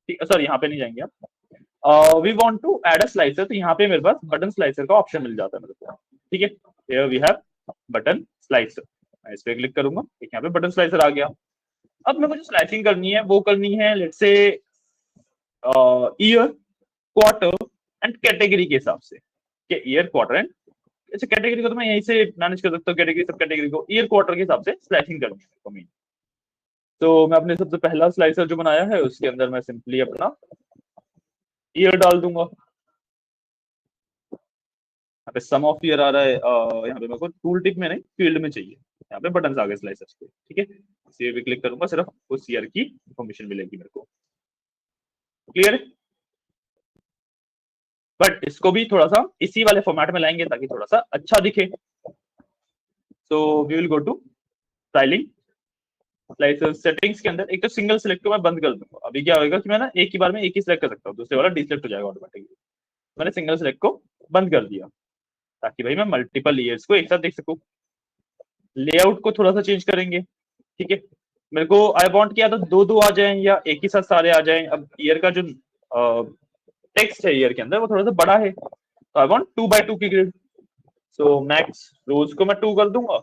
सॉरी यहाँ पे नहीं जाएंगे हम। We want to add a slicer, तो यहाँ पे मेरे पास बटन स्लाइसर का ऑप्शन मिल जाता है मेरे को। ठीक है, here we have button slicer. मैं इस पे क्लिक करूंगा, एक यहाँ पे बटन स्लाइसर आ गया। अब मेरे को जो स्लाइसिंग करनी है वो करनी है let's say year, quarter and category के हिसाब से। ईयर, क्वार्टर एंड अच्छा कैटेगरी को तो मैं यहीं से मैनेज कर सकता हूँ। कैटेगरी सब कैटेगरी को ईयर क्वार्टर के हिसाब से स्लाइसिंग करनी है मेरे को। तो मैं अपने सबसे पहला स्लाइसर जो बनाया है उसके अंदर मैं सिंपली अपना ईयर डाल दूंगा। यहाँ पे सम ऑफ ईयर आ रहा है, यहाँ पे मेरे को टूल टिप में नहीं फील्ड में चाहिए। यहाँ पे बटन आ गए स्लाइसर्स के। ठीक है, इसे भी क्लिक करूंगा, सिर्फ उस ईयर की इंफॉर्मेशन मिलेगी मेरे को। क्लियर है, बट इसको भी थोड़ा सा इसी वाले फॉर्मेट में लाएंगे ताकि थोड़ा सा अच्छा दिखे। So we will go to styling, slicer settings के अंदर एक तो सिंगल सिलेक्ट को मैं बंद कर दूंगा। अभी क्या होगा कि मैं ना एक ही बार में एक ही सिलेक्ट कर सकता हूँ, दूसरे वाला डिसेलेक्ट हो जाएगा ऑटोमेटिकली। मैंने सिंगल सिलेक्ट को बंद कर दिया ताकि भाई मैं मल्टीपल ईयर्स को एक साथ देख सकूं। लेआउट को थोड़ा सा चेंज करेंगे। ठीक है, मेरे को आई वांट किया तो दो दो आ जाएं या एक ही साथ सारे आ जाएं। अब ईयर का जो टेक्स्ट है ईयर के अंदर वो थोड़ा सा बड़ा है, तो आई वांट 2x2 की ग्रिड। सो मैक्स रोज को मैं 2 कर दूंगा,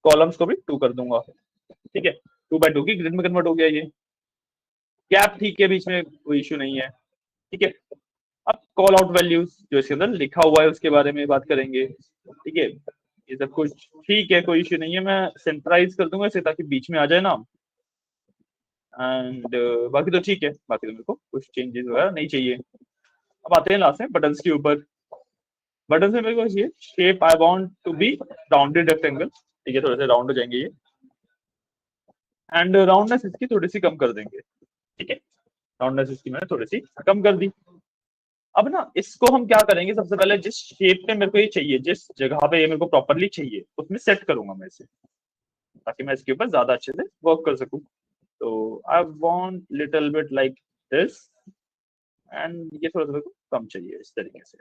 कॉलम्स को भी 2 कर दूंगा। ठीक है, 2x2 की ग्रिड में कन्वर्ट हो गया ये। गैप ठीक है, बीच में कोई इश्यू नहीं है। ठीक है, अब कॉल आउट वैल्यूज जो इसके अंदर लिखा हुआ है उसके बारे में बात करेंगे। ठीक है, ये सब कुछ ठीक है, कोई इश्यू नहीं है। मैं सेंट्राइज कर दूंगा इसे ताकि बीच में आ जाए ना। एंड बाकी तो ठीक है, बाकी तो मेरे को कुछ चेंजेस वगैरह नहीं चाहिए। अब आते हैं लास्ट में बटन्स के ऊपर। बटन में मेरे को चाहिए shape, I want to be rounded rectangle. ठीक है, थोड़े से राउंड हो जाएंगे ये, एंड राउंडनेस इसकी थोड़ी सी कम कर देंगे। ठीक है, राउंडनेस इसकी मैंने थोड़ी सी कम कर दी। अब ना इसको हम क्या करेंगे, सबसे पहले जिस शेप में मेरे को ये चाहिए, जिस जगह पे ये मेरे को प्रॉपरली चाहिए उसमें सेट करूंगा मैं इसे, ताकि मैं इसके ऊपर ज्यादा अच्छे से वर्क कर सकूं। तो I want little bit like this, and ये थोड़ा सा मेरे को कम चाहिए इस तरीके से।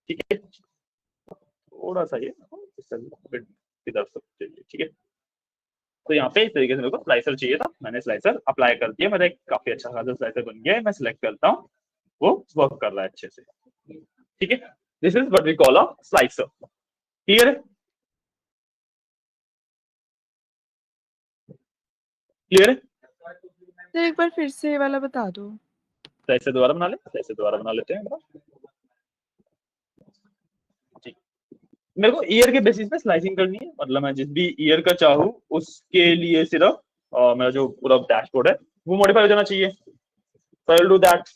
ठीक है, थोड़ा सा ये इस बिट की तरफ से चाहिए। ठीक है, तो यहाँ पे इस तरीके से मेरे को स्लाइसर चाहिए था, मैंने स्लाइसर अप्लाई कर दिया। मेरा एक काफी अच्छा खासा स्लाइसर बन गया है। मैं सिलेक्ट करता हूँ, वो वर्क कर रहा है अच्छे से। ठीक है, this is what we call a slicer. Clear है, क्लियर है। सर एक बार फिर से ये वाला बता दो। स्लाइसर दोबारा बना ले, स्लाइसर दोबारा बना लेते हैं। ठीक, मेरे को ईयर के बेसिस पे स्लाइसिंग करनी है, मतलब मैं जिस भी ईयर का चाहूँ उसके लिए सिर्फ मेरा जो पूरा डैशबोर्ड है वो मॉडिफाई हो जाना चाहिए। So I will do that।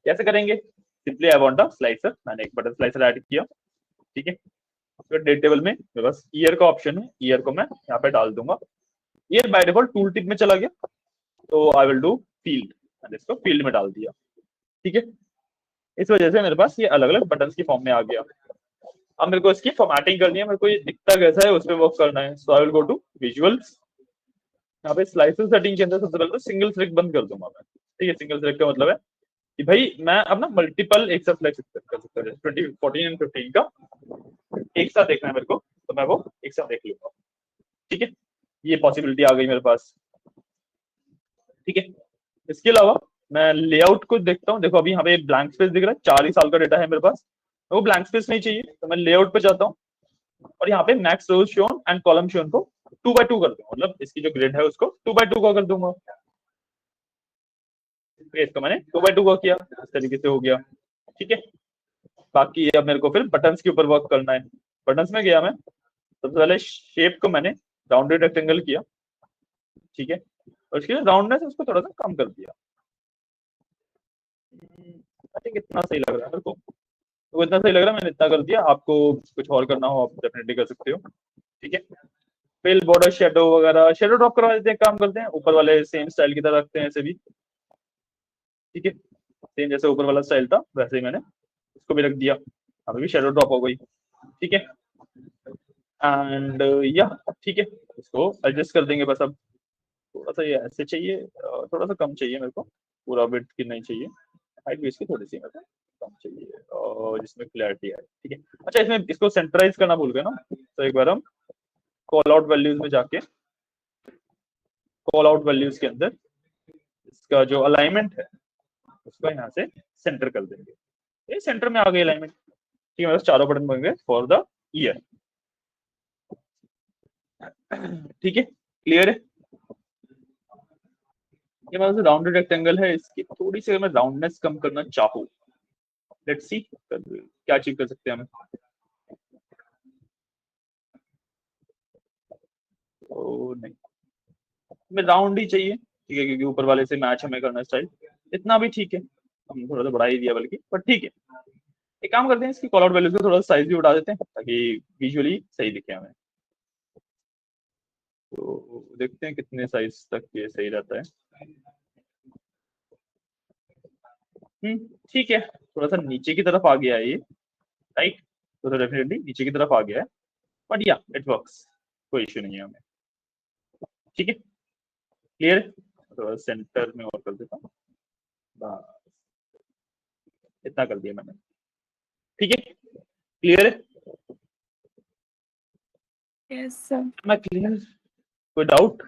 कैसे करेंगे, simply I want a slicer, मैंने एक बटन स्लाइसर ऐड किया। ठीक है, तो डेट टेबल में मेरे पास ईयर का ऑप्शन है, ईयर को मैं यहाँ पे डाल दूंगा। Year by default tool tip में चला गया, तो आई विल डू फील्ड, मैंने इसको फील्ड में डाल दिया। ठीक है, इस वजह से मेरे पास ये अलग अलग बटन की फॉर्म में आ गया। अब मेरे को इसकी फॉर्मेटिंग करनी है, मेरे को ये दिखता कैसा है उस पर वर्क करना है। So I will go to visuals, यहाँ पे स्लाइसर सेटिंग के अंदर सबसे पहले तो सिंगल सिलेक्ट बंद कर दूंगा मैं। ठीक है, सिंगल सिलेक्ट का मतलब है कि भाई मैं अब ना मल्टीपल एक साथ सिलेक्ट कर सकता हूँ। 20, 14 एंड 15 का एक साथ देखना है मेरे को, तो मैं वो एक साथ देख लूंगा। ठीक है, ये पॉसिबिलिटी आ गई मेरे पास। ठीक है, इसके अलावा मैं लेआउट को देखता हूँ। देखो अभी यहाँ पे ब्लैंक स्पेस दिख रहा है, 4 ही साल का डेटा है मेरे पास, तो वो ब्लैंक स्पेस नहीं चाहिए, तो मैं लेआउट पे जाता हूँ और यहाँ पे max rows shown and column shown को 2x2 कर दूंगा, मतलब इसकी जो ग्रिड है उसको 2x2 का कर दूंगा। इसको मैंने 2x2 का किया, इस तरीके से हो गया। ठीक है, बाकी अब मेरे को फिर बटन्स के ऊपर वर्क करना है। बटन्स में गया मैं, सबसे पहले शेप को मैंने राउंडेड रेक्टेंगल किया। ठीक है, और उसकी जो राउंडनेस है उसको थोड़ा सा कम कर दिया। आई थिंक इतना सही लग रहा है मेरे को, तो इतना सही लग रहा है मैंने इतना कर दिया। आपको कुछ और करना हो आप डेफिनेटली कर सकते हो। ठीक है, फिल बॉर्डर शेडो वगैरह, शेडो ड्रॉप करवा देते हैं, काम करते हैं ऊपर वाले सेम स्टाइल की तरह रखते हैं ऐसे भी। ठीक है, सेम जैसे ऊपर वाला स्टाइल था वैसे ही मैंने इसको भी रख दिया, अभी भी शेडो ड्रॉप हो गई। ठीक है, एंड या ठीक है, इसको एडजस्ट कर देंगे बस। अब थोड़ा सा ये ऐसे चाहिए, थोड़ा सा कम चाहिए मेरे को, पूरा बिट की नहीं चाहिए, हाइट भी इसकी थोड़ी सी मेरे को कम चाहिए। और जिसमें क्लैरिटी आए, ठीक है। अच्छा, इसमें इसको सेंटराइज करना भूल गए ना, तो एक बार हम कॉल आउट वैल्यूज में जाके कॉल आउट वैल्यूज के अंदर इसका जो अलाइनमेंट है उसको यहाँ से सेंटर कर देंगे। ये सेंटर में आ गई अलाइनमेंट, ठीक है। मेरे पास चारों बटन बन गए फॉर द ईयर, ठीक है, क्लियर है। ये मेरे पास राउंडेड रेक्टेंगल है, इसकी थोड़ी सी मैं राउंडनेस कम करना चाहूँ, लेट्स सी क्या अचीव कर सकते हैं हमें। ओ नहीं, हमें राउंड ही चाहिए, ठीक है, क्योंकि ऊपर वाले से मैच हमें करना स्टाइल, इतना भी ठीक है, हम थोड़ा सा बढ़ा ही दिया बल्कि, पर ठीक है। एक काम करते हैं, इसकी कॉल आउट वैल्यूज को थोड़ा सा साइज भी बढ़ा देते हैं ताकि विजुअली सही दिखे हमें। तो देखते हैं कितने साइज तक ये सही रहता है। ठीक है, थोड़ा सा नीचे की तरफ आ गया है ये, राइट, तो डेफिनेटली नीचे की तरफ आ गया है, बट या इट वर्क्स, कोई इश्यू नहीं है हमें, ठीक है, क्लियर है। तो सेंटर में और कर देता हूँ, बस इतना कर दिया मैंने, ठीक है, क्लियर है। Yes sir. मैं क्लियर, कोई डाउट?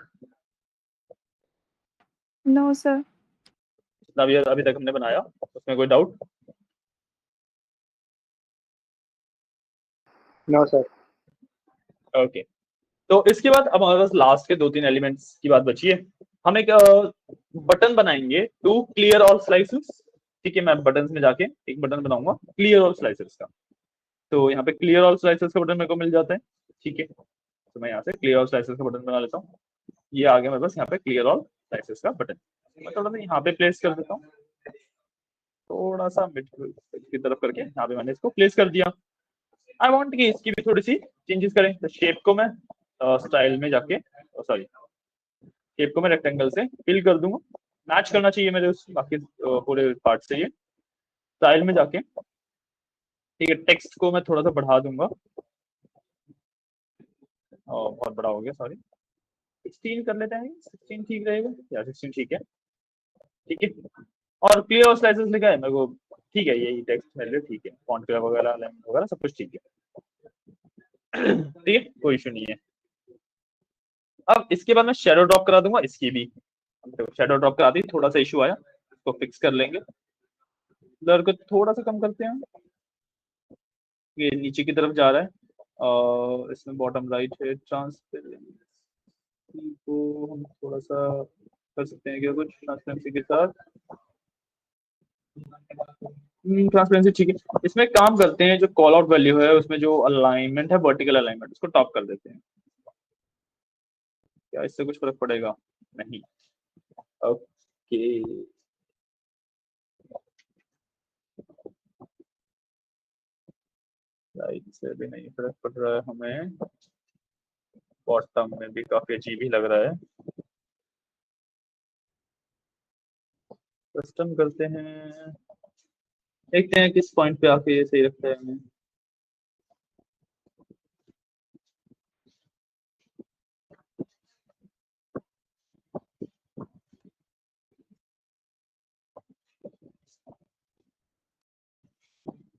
No sir. अभी तक हमने बनाया उसमें कोई डाउट? No sir. ओके, तो इसके बाद अब हमारे पास लास्ट के 2-3 एलिमेंट्स की बात बची है। हम एक बटन बनाएंगे टू क्लियर ऑल स्लाइसेस, ठीक है। मैं बटन्स में जाके एक बटन बनाऊंगा क्लियर ऑल स्लाइसेस का, तो यहाँ पे क्लियर ऑल स्लाइसेस का बटन मेरे को मिल जाता है, ठीक है। तो मैं यहाँ से क्लियर ऑल स्लाइसेस का बटन बना लेता हूँ, ये आ गया मेरे पास यहाँ पे क्लियर ऑल स्लाइसेस का बटन। मैं थोड़ा सा यहाँ पे प्लेस कर देता हूँ, थोड़ा सा मिड की तरफ करके यहाँ पे मैंने इसको प्लेस कर दिया। आई वांट कि इसकी भी थोड़ी सी चेंजेस करें, तो शेप को मैं स्टाइल में जाके, सॉरी, शेप को मैं रेक्टेंगल से फिल कर दूंगा, मैच करना चाहिए मेरे उस बाकी पूरे पार्ट से ये, स्टाइल में जाके, ठीक है। टेक्स्ट को मैं थोड़ा सा बढ़ा दूंगा, बहुत बड़ा हो गया, सॉरी, 16 कर लेते हैं, 16 ठीक रहेगा या 16 ठीक है, ठीक है। और क्लियर और स्लाइसेस लिखा है मेरे को, ठीक है, यही टेक्स्ट मेरे लिए ठीक है, फॉन्ट कलर वगैरह, अलाइनमेंट वगैरह सब कुछ ठीक है, ठीक है, कोई इशू नहीं है। अब इसके बाद मैं शेडो ड्रॉप करा दूंगा इसकी भी, शेडो ड्रॉप करा दी, थोड़ा सा इशू आया, इसको फिक्स कर लेंगे, ब्लर को थोड़ा सा कम करते हैं, ये नीचे की तरफ जा रहा है, और इसमें बॉटम राइट है, ट्रांसपेरेंसी को हम थोड़ा सा कर सकते हैं क्या कुछ ट्रांसपेरेंसी के साथ, ट्रांसपेरेंसी ठीक है। इसमें काम करते हैं, जो कॉल आउट वैल्यू है उसमें जो अलाइनमेंट है, वर्टिकल अलाइनमेंट, उसको टॉप कर देते हैं, क्या इससे कुछ फर्क पड़ेगा? नहीं, ओके, राइट से भी नहीं फर्क पड़ रहा है हमें, बॉटम में भी काफी अजीब ही लग रहा है, कस्टम करते हैं, देखते हैं किस पॉइंट पे आके ये सही लगता है हमें।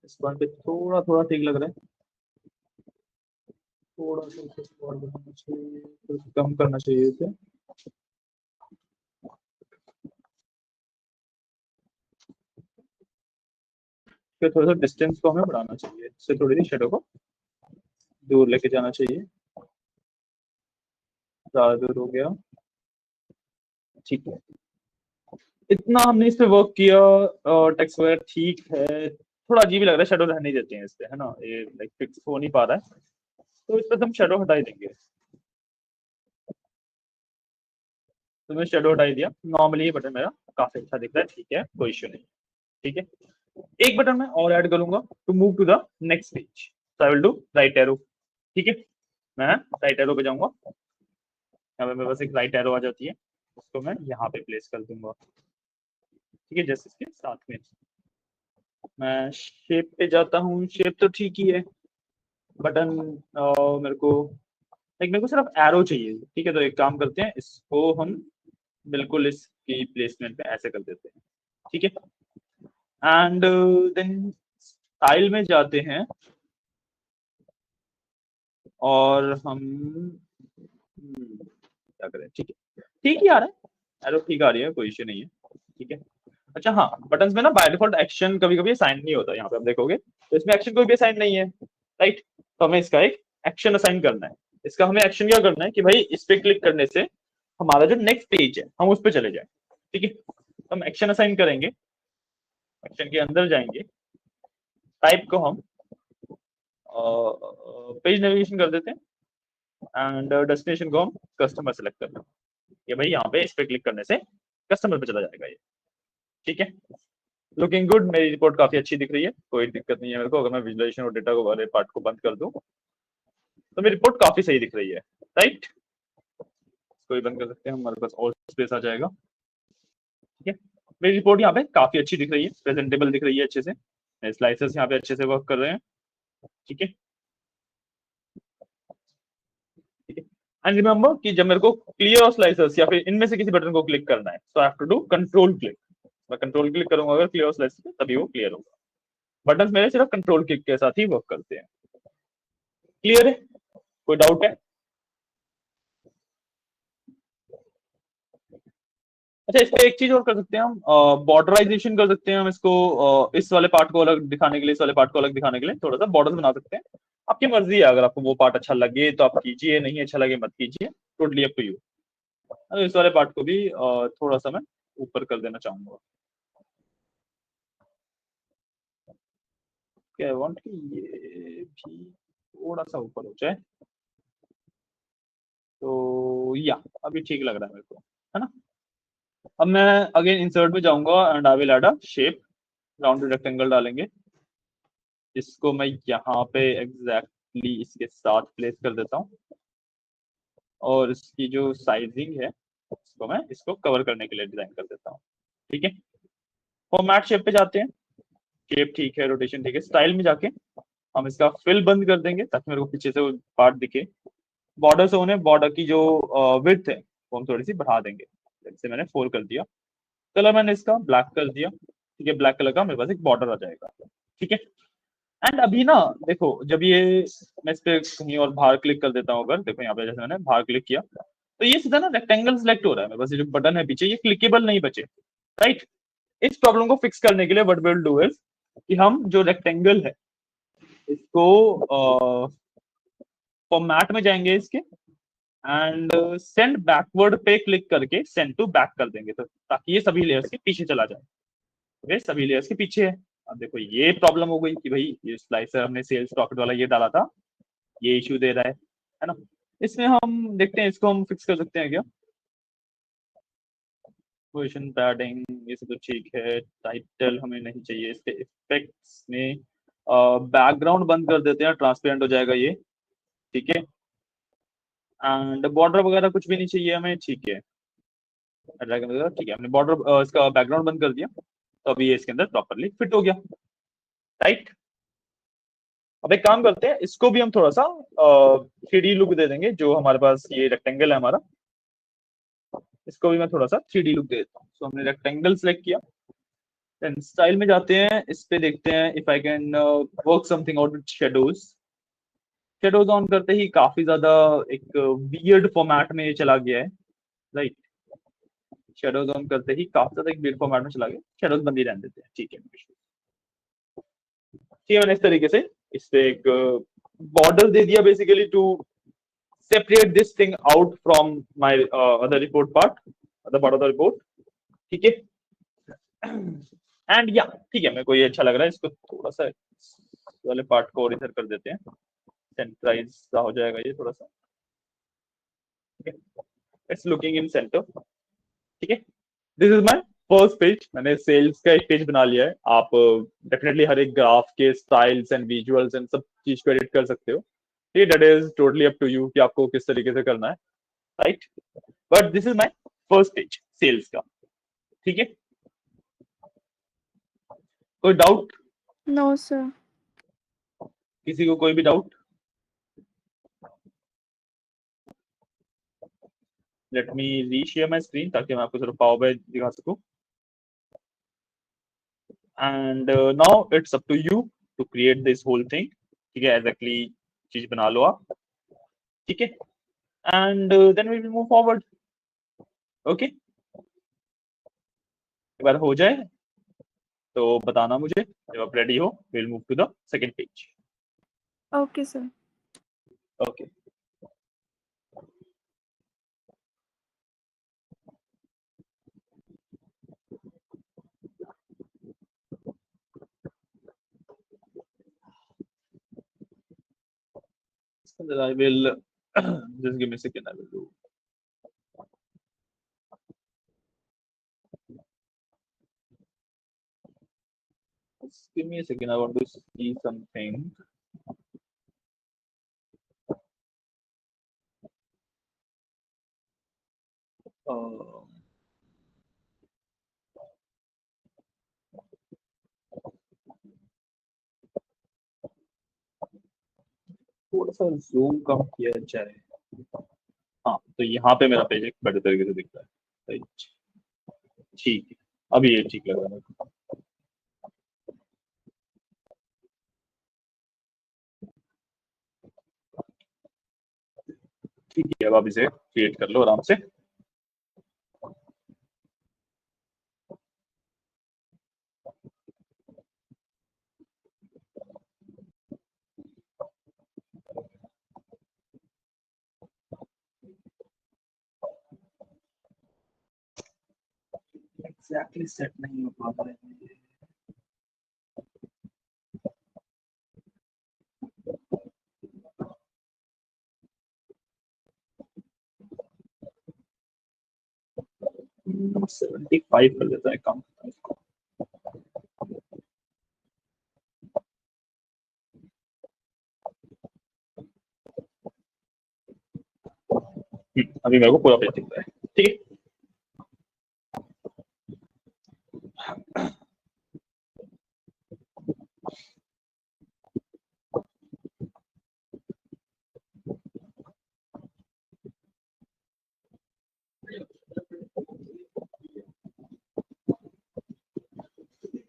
इस पॉइंट पे थोड़ा थोड़ा ठीक लग रहा है, थोड़ा सा इसे और बढ़ाना चाहिए, थोड़ा सा कम करना चाहिए इसे, फिर थोड़ा सा डिस्टेंस को हमें बढ़ाना चाहिए, इससे थोड़ी सी शेडो को दूर लेके जाना चाहिए, ज्यादा दूर हो गया, ठीक है। इतना हमने इस पे वर्क किया, टेक्स्ट वगैरह ठीक है, थोड़ा अजीब ही लग रहा है, शेडो रहने ही देते हैं इस पे, है ना, ये लाइक फिक्स हो नहीं पा रहा है, तो इस पे हम शेडो हटा ही देंगे, तो मैं शेडो हटा ही दिया, नॉर्मली ये बटन मेरा काफी अच्छा दिख रहा है, ठीक है, कोई इश्यू नहीं, ठीक है। एक बटन मैं और ऐड करूंगा to move to the next page, so I will do right arrow, ठीक है, मैं राइट एरो पे जाऊंगा, यहाँ पे मेरे पास एक राइट एरो आ जाती है, उसको मैं यहाँ पे प्लेस कर दूंगा, ठीक है, जैसे इसके साथ में मैं शेप पे जाता हूँ, शेप तो ठीक ही है, बटन मेरे को सिर्फ एरो चाहिए, ठीक है, तो एक काम करते हैं, इसको हम बिल्कुल इसकी प्लेसमेंट पे ऐसे कर देते हैं, ठीक है, एंड देन स्टाइल में जाते हैं और हम क्या करें, ठीक है, ठीक ही आ रहा है, एरो ठीक आ रही है, कोई इश्यू नहीं है, ठीक है। अच्छा हाँ, बटन्स में ना बाय डिफॉल्ट एक्शन कभी कभी असाइन नहीं होता, यहाँ पे आप देखोगे तो इसमें एक्शन कोई भी असाइन नहीं है, राइट। तो हमें इसका एक एक्शन असाइन करना है। इसका हमें एक्शन क्या करना है कि भाई इस पे क्लिक करने से हमारा जो नेक्स्ट पेज है हम उस पे चले जाए, ठीक है। तो हम एक्शन असाइन करेंगे, एक्शन के अंदर जाएंगे, टाइप को हम पेज नेविगेशन कर देते हैं एंड डेस्टिनेशन को हम कस्टमर सेलेक्ट करते हैं। ये भाई यहाँ पे इस पे क्लिक करने से कस्टमर पे चला जाएगा ये, ठीक है। लुकिंग गुड, मेरी रिपोर्ट काफी अच्छी दिख रही है, कोई दिक्कत नहीं है मेरे को। अगर मैं विजुअलाइजेशन और डेटा को वाले पार्ट को बंद कर दूं तो मेरी रिपोर्ट काफी सही दिख रही है, राइट। इसको भी बंद कर सकते हैं, हमारे पास और स्पेस आ जाएगा, ठीक है। मेरी रिपोर्ट यहाँ पे काफी अच्छी दिख रही है, प्रेजेंटेबल दिख रही है अच्छे से, स्लाइसेस यहाँ पे अच्छे से वर्क कर रहे हैं, ठीक है। एंड रिमेंबर कि जब मेरे को क्लियर ऑफ स्लाइसेस या फिर इनमें से किसी बटन को क्लिक करना है तो I have to do control click. मैं कंट्रोल क्लिक करूंगा अगर क्लियर ऑफ स्लाइसेस तभी वो क्लियर होगा। बटन मेरे सिर्फ कंट्रोल क्लिक के साथ ही वर्क करते हैं। क्लियर है, कोई डाउट है? अच्छा, इस पे एक चीज और कर सकते हैं हम, बॉर्डराइजेशन कर सकते हैं हम इसको, इस वाले पार्ट को अलग दिखाने के लिए, इस वाले पार्ट को अलग दिखाने के लिए थोड़ा सा बॉर्डर बना सकते हैं। आपकी मर्जी है, अगर आपको वो पार्ट अच्छा लगे तो आप कीजिए, नहीं अच्छा लगे मत कीजिए, टोटली अप टू यू। इस वाले पार्ट को भी थोड़ा सा मैं ऊपर कर देना चाहूंगा। क्या वांट कि ये भी थोड़ा सा ऊपर हो जाए, तो या अभी ठीक लग रहा है मेरे को, है ना। अब मैं अगेन इंसर्ट में जाऊंगा and I will add a shape, rounded rectangle डालेंगे। इसको मैं यहाँ पे एग्जैक्टली इसके साथ प्लेस कर देता हूँ और इसकी जो साइजिंग है इसको मैं इसको कवर करने के लिए डिजाइन कर देता हूँ, ठीक है। फॉर्मेट शेप पे जाते हैं, शेप ठीक है, रोटेशन ठीक है। स्टाइल में जाके हम इसका फिल बंद कर देंगे ताकि मेरे को पीछे से वो पार्ट दिखे। बॉर्डर से उन्हें बॉर्डर की जो विड्थ है वो हम थोड़ी सी बढ़ा देंगे, जैसे मैंने 4 कर दिया। कलर मैंने इसका ब्लैक कर दिया, ठीक है। ब्लैक कलर का मेरे पास एक बॉर्डर आ जाएगा, ठीक है। एंड अभी ना देखो, जब ये मैं इस पे कहीं और बाहर क्लिक कर देता हूँ, अगर देखो यहाँ पे जैसे मैंने बाहर क्लिक किया तो ये सीधा ना रेक्टेंगल सिलेक्ट हो रहा है मेरे पास, ये जो बटन है पीछे ये क्लिकेबल नहीं बचे, राइट। इस प्रॉब्लम को फिक्स करने के लिए what we will do is कि हम जो रेक्टेंगल है इसको फॉर्मेट में जाएंगे इसके एंड सेंड बैकवर्ड पे क्लिक करके सेंड टू बैक कर देंगे, तो ताकि ये सभी लेयर्स के पीछे चला जाए। वे सभी लेयर्स के पीछे है। अब देखो ये प्रॉब्लम हो गई कि भाई ये स्लाइसर हमने सेल्स प्रॉफिट वाला ये डाला था, ये इशू दे रहा है ना। इसमें हम देखते हैं, इसको हम फिक्स कर सकते हैं क्या। पोजीशन पैडिंग ये सब तो ठीक है, टाइटल हमें नहीं चाहिए। इसके इफेक्ट्स में बैकग्राउंड बंद कर देते हैं, ट्रांसपेरेंट हो जाएगा ये, ठीक है। एंड बॉर्डर वगैरह कुछ भी नहीं चाहिए हमें, ठीक है। ठीक है, हमने बॉर्डर इसका बैकग्राउंड बंद कर दिया तो अभी ये इसके अंदर प्रॉपरली फिट हो गया, राइट। अब एक काम करते हैं, इसको भी हम थोड़ा सा 3D लुक दे देंगे। जो हमारे पास ये रेक्टेंगल है हमारा, इसको भी मैं थोड़ा सा 3D लुक दे देता हूँ। तो हमने रेक्टेंगल सेलेक्ट किया, देन स्टाइल में जाते हैं, इस पे देखते हैं if I can work something out with shadows. Shadows on करते ही काफी ज्यादा एक वियर्ड फॉर्मेट में ये चला गया है, राइट। शेडोज ऑन करते ही काफी ज्यादा एक वियर्ड फॉर्मेट में चला गया, शेडोज बंद ही रहने देते हैं, ठीक है। ठीक है, इस तरीके से इस पे एक बॉर्डर दे दिया basically to separate this thing out from my other report part, other part of the report, ठीक है। एंड या ठीक है, मेरे को ये अच्छा लग रहा है। इसको थोड़ा सा वाले पार्ट को और इधर कर देते हैं, सेंटराइज सा हो जाएगा ये थोड़ा सा, ठीक है। इट्स लुकिंग इन सेंटर, ठीक है। This is my first page, मैंने सेल्स का एक पेज बना लिया है। आप डेफिनेटली हर एक ग्राफ के स्टाइल्स एंड विजुअल्स एंड सब चीज को एडिट कर सकते हो, that is totally up to you कि आपको किस तरीके से करना है, right. But this is my first page sales का, ठीक है। कोई डाउट? No, sir. किसी को कोई भी doubt? Let me reshare my screen ताकि मैं आपको सिर्फ पावर पॉइंट दिखा सकूं। And now it's up to you to create this whole thing. ठीक है, एग्जैक्टली चीज बना लो आप। ठीक है, and then we will move forward. Okay, एक बार हो जाए तो बताना मुझे, जब आप रेडी हो will move to the second page. Okay, sir. Okay, I will just give me a second, I will do. Just give me a second, I want to see something. Um, थोड़ा सा zoom कम किया जाए। हाँ, तो यहाँ पे मेरा page एक बेटर तरीके से दिखता है। Right. ठीक है, अभी ये ठीक लग रहा है मेरे को। ठीक है, अब आप इसे क्रिएट कर लो आराम से। एग्जैक्टली सेट नहीं हो पा रहा है। ये 75 कर देता है काम। अभी मेरे को पूरा पेज दिख रहा है। ठीक है,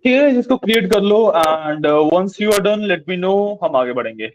ठीक है, इसको क्रिएट कर लो and once you are done let me know, हम आगे बढ़ेंगे।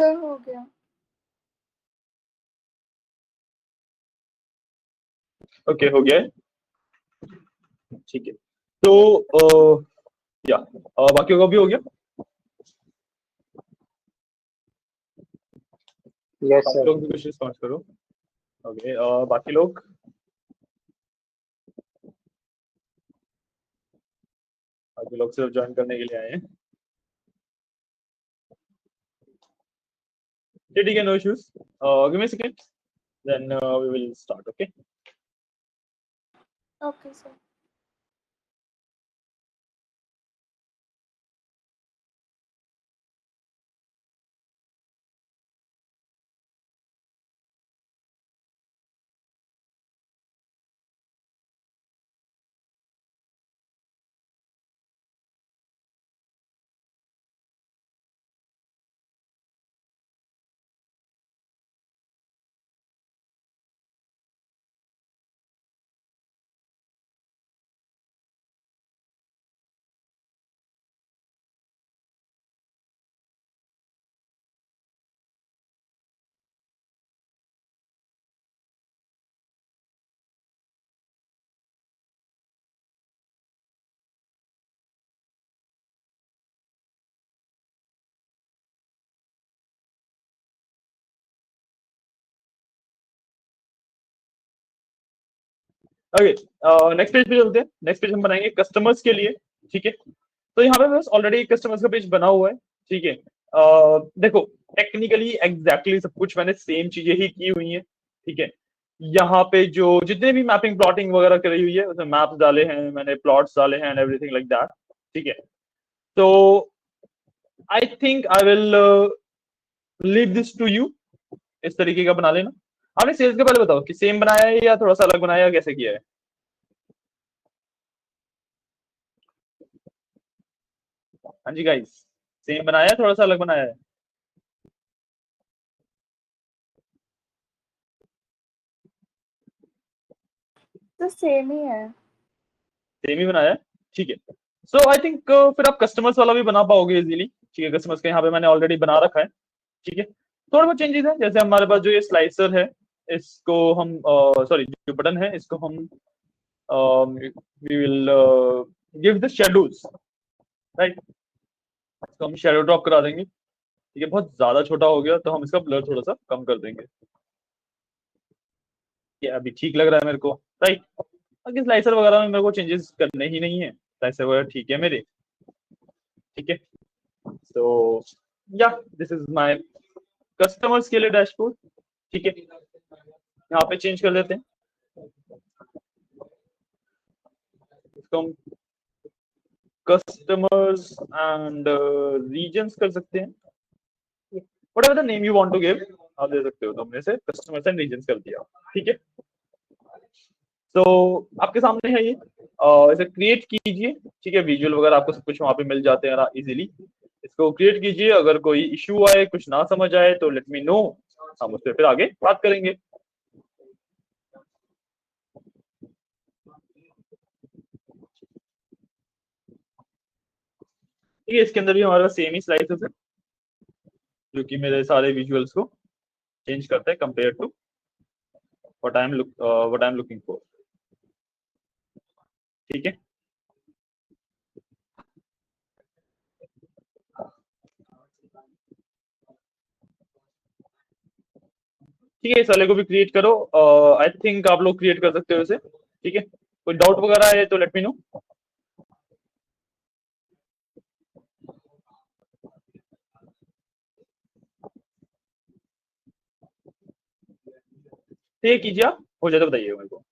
सर हो गया। ओके, हो गया है। ठीक है। तो या बाकियों का भी हो गया। यस बाकी सर। लोग भी कुछ रिस्पॉन्स करो। ओके, बाकी लोग। बाकी लोग सिर्फ ज्वाइन करने के लिए आए हैं। ठीक है, no issues. Give me second, then we will start. Okay. Okay sir. Okay, next page पे चलते हैं। नेक्स्ट पेज हम बनाएंगे कस्टमर्स के लिए। ठीक है। तो यहाँ पे बस ऑलरेडी कस्टमर्स का पेज बना हुआ है। ठीक है। देखो, टेक्निकली एग्जैक्टली सब कुछ मैंने सेम चीजें ही की हुई हैं। ठीक है। यहाँ पे जो जितने भी मैपिंग प्लॉटिंग वगैरह करी हुई है उसमें मैप्स डाले हैं मैंने, प्लॉट्स डाले हैं एंड एवरीथिंग लाइक दैट। ठीक है। तो I think I will leave this to you. इस तरीके का बना लेना। आपने सेल्स के पहले बताओ कि सेम बनाया है या थोड़ा सा अलग बनाया है, कैसे किया है। हाँ जी गाइस, सेम बनाया है थोड़ा सा अलग बनाया है। तो सेम ही है। सेम ही बनाया है। ठीक है। सो आई थिंक फिर आप कस्टमर्स वाला भी बना पाओगे इजीली। ठीक है, कस्टमर्स का यहाँ पे मैंने ऑलरेडी बना रखा है। ठीक है। थोड़े बहुत चेंजेस है, जैसे हमारे पास जो ये स्लाइसर है, इसको हम सॉरी जो बटन है इसको हम we will give the shadows, right. इसको हम शेडो ड्रॉप करा देंगे। ठीक है, बहुत ज्यादा छोटा हो गया तो हम इसका ब्लर थोड़ा सा कम कर देंगे। ये अभी ठीक लग रहा है मेरे को, राइट। बाकी स्लाइसर वगैरह में मेरे को चेंजेस करने ही नहीं है, स्लाइसर वगैरह ठीक है मेरे। ठीक है। तो या दिस इज माय कस्टमर्स के लिए डैशबोर्ड। ठीक है, यहाँ पे चेंज कर देते हैं। इसको हम कस्टमर्स एंड रीजन्स कर सकते हैं। Whatever the name you want to give आप दे सकते हो। तो हमने से कस्टमर्स एंड रीजन्स कर दिया। ठीक है। तो आपके सामने है ये, इसे क्रिएट कीजिए। ठीक है, विजुअल वगैरह आपको सब कुछ वहां पे मिल जाते हैं इजीली। इसको क्रिएट कीजिए। अगर कोई इश्यू आए, कुछ ना समझ आए तो लेट मी नो, हम उस पर फिर आगे बात करेंगे। ठीक है, इसके अंदर भी हमारे पास सेम ही स्लाइसेस है जो कि मेरे सारे विजुअल्स को चेंज करता है compare to what I am looking for. ठीक है। ठीक है, इस वाले को भी क्रिएट करो। आई थिंक आप लोग क्रिएट कर सकते हो इसे। ठीक है, कोई डाउट वगैरह है तो लेट मी नो। ठीक है, कीजिए आप, हो जाए तो बताइए मेरे को।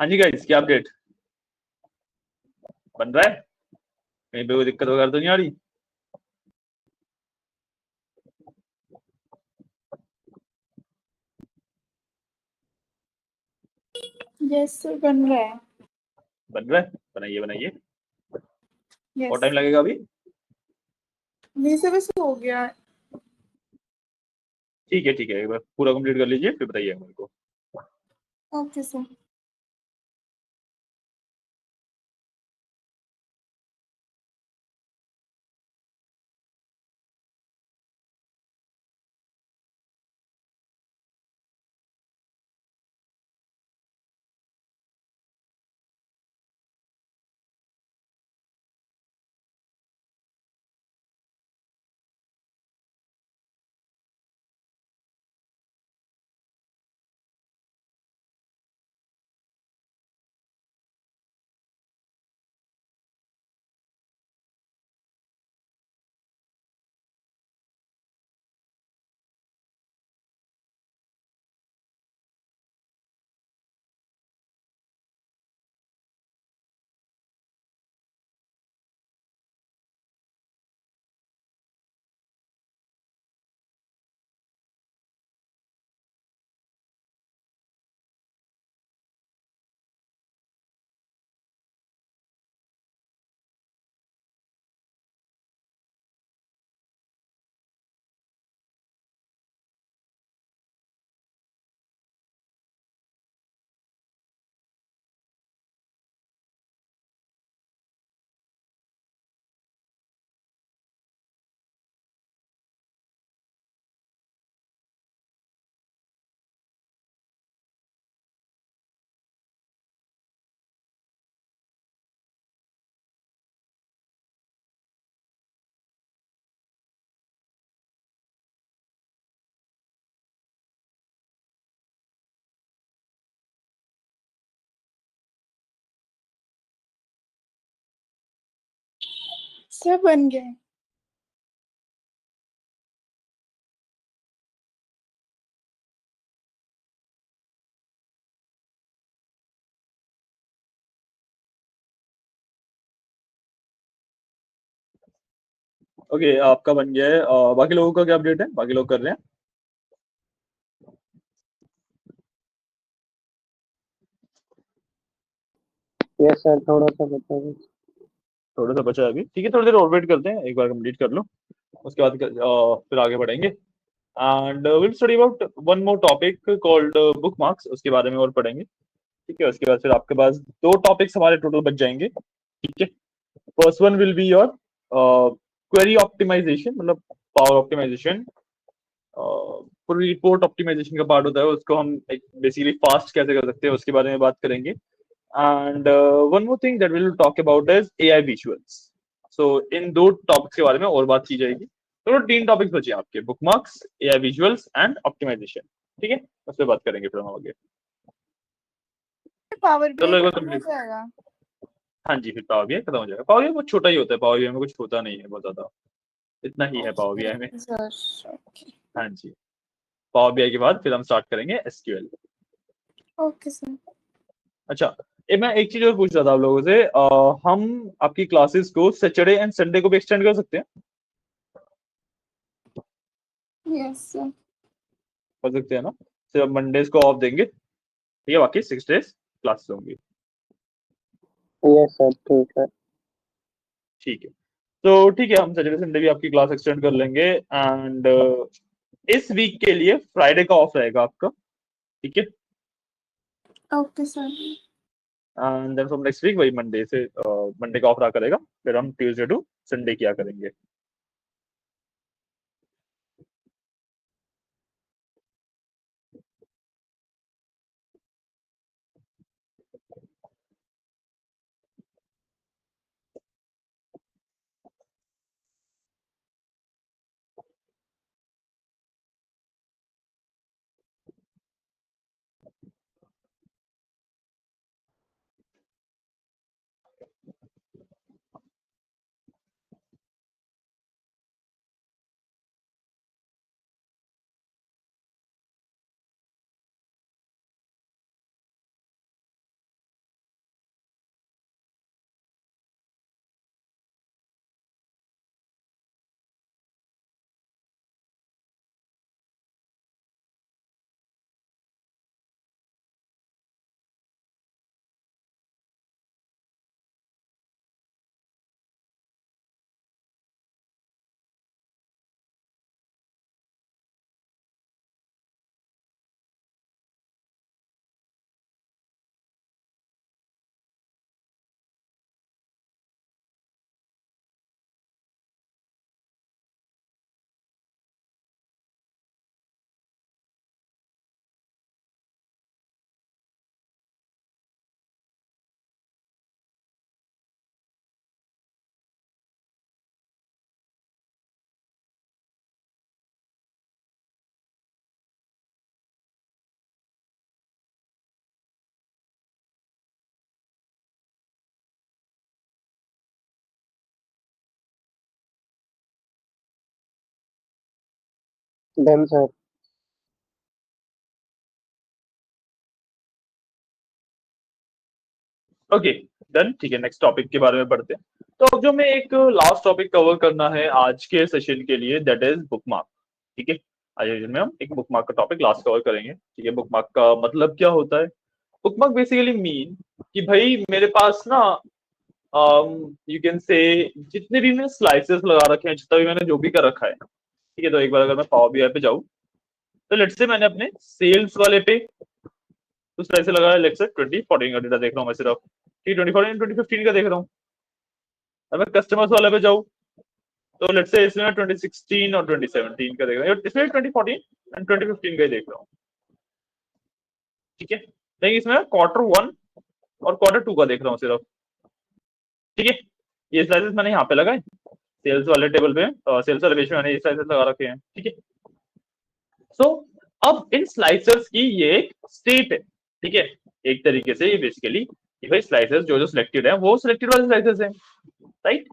हाँ जी गाइस, क्या अपडेट? बन रहा है? कहीं पे कोई दिक्कत वगैरह तो नहीं आ रही? यस सर, बन रहा है। बन रहा है? बनाइए बनाइए। और यस, टाइम लगेगा अभी? मेरे से बस हो गया। ठीक है, एक बार पूरा कंप्लीट कर लीजिए फिर बताइए मेरे को। Okay sir. सर बन गया। ओके, आपका बन गया है। बाकी लोगों का क्या अपडेट है? बाकी लोग कर रहे हैं? यस सर, थोड़ा सा बताइए। थोड़ा सा बचा है अभी। ठीक है, थोड़ी देर और वेट करते हैं, एक बार कंप्लीट कर लो, उसके बाद फिर आगे बढ़ेंगे। And will study about one more topic called book marks, उसके बारे में और पढ़ेंगे। ठीक है, उसके बाद फिर आपके पास दो टॉपिक्स हमारे टोटल बच जाएंगे। ठीक है, first one will be your query optimisation, मतलब पावर ऑप्टिमाइजेशन। पूरी रिपोर्ट ऑप्टिमाइजेशन का पार्ट होता है, उसको हम एक बेसिकली फास्ट कैसे कर सकते हैं उसके बारे में बात करेंगे। And one more thing that will talk about is AI visuals. So इन दो टॉपिक्स के बारे में और बात की जाएगी। तो तीन टॉपिक्स बचे आपके, bookmarks, AI visuals and optimisation. ठीक है, उस पर बात करेंगे फिर हम आगे। पावर बीआई चलो एक बार खत्म हो कंप्लीट। जाएगा। हाँ जी, फिर पावर बीआई खत्म हो जाएगा। पावर बीआई बहुत छोटा ही होता है, पावर बीआई में कुछ होता नहीं है बहुत ज्यादा, इतना ही है पावर बीआई में। Okay sir. ओके। हाँ जी, पावर बीआई के बाद फिर हम स्टार्ट करेंगे एसक्यूएल। Okay sir. अच्छा, मैं एक चीज और पूछ रहा था आप लोगों से, हम आपकी क्लासेस को सैटरडे एंड संडे को भी एक्सटेंड कर सकते हैं? Yes sir. कर सकते हैं ना? सिर्फ मंडेज को ऑफ देंगे, ठीक है, बाकी 6 डेज क्लासेस होंगी। यस सर, ठीक है। ठीक है, तो ठीक है, हम सैटरडे संडे भी आपकी क्लास एक्सटेंड कर लेंगे। एंड इस वीक के लिए फ्राइडे का ऑफ रहेगा आपका। ठीक है, okay sir. And then from next week वही मंडे से, मंडे का ऑफ रहा करेगा, फिर हम ट्यूसडे टू संडे किया करेंगे। Done sir. ओके डन, ठीक है। नेक्स्ट टॉपिक के बारे में पढ़ते हैं। तो अब जो मैं एक लास्ट टॉपिक कवर करना है आज के सेशन के लिए, दैट इज बुकमार्क। ठीक है, आज के सेशन में हम एक बुकमार्क का टॉपिक लास्ट कवर करेंगे। ठीक है, बुकमार्क का मतलब क्या होता है? बुकमार्क बेसिकली मीन कि भाई मेरे पास ना यू कैन से जितने भी मैंने स्लाइसेस लगा रखे हैं, जितना भी मैंने जो भी कर रखा है, ठीक है। तो एक बार अगर मैं पावर बीआई पे जाऊँ, तो लेट्स से मैंने अपने सेल्स वाले पे तो स्लाइसेस लगाया, लेट्स से 2014 का डेटा देख रहा हूँ मैं सिर्फ, ठीक, 2014 2015 का देख रहा हूँ। अब मैं कस्टमर्स वाले पे जाऊँ, तो लेट्स से इसमें मैं 2016 और 2017 का देख रहा हूँ, इसमें 2014 एंड 2015 का ही देख रहा हूँ। ठीक है, लेकिन इसमें क्वार्टर 1 और क्वार्टर 2 का देख रहा हूँ सिर्फ। ठीक है, ये स्लाइसेस मैंने यहाँ पे लगाए सेल्स वाले टेबल पे, सेल्स वाले पेज में मैंने ये स्लाइसेस लगा रखे हैं। ठीक है, सो अब इन स्लाइसर्स की ये एक स्टेट है। ठीक है, एक तरीके से ये बेसिकली कि भाई स्लाइसर्स जो जो सिलेक्टेड है वो सिलेक्टेड वाले स्लाइसर्स हैं, राइट।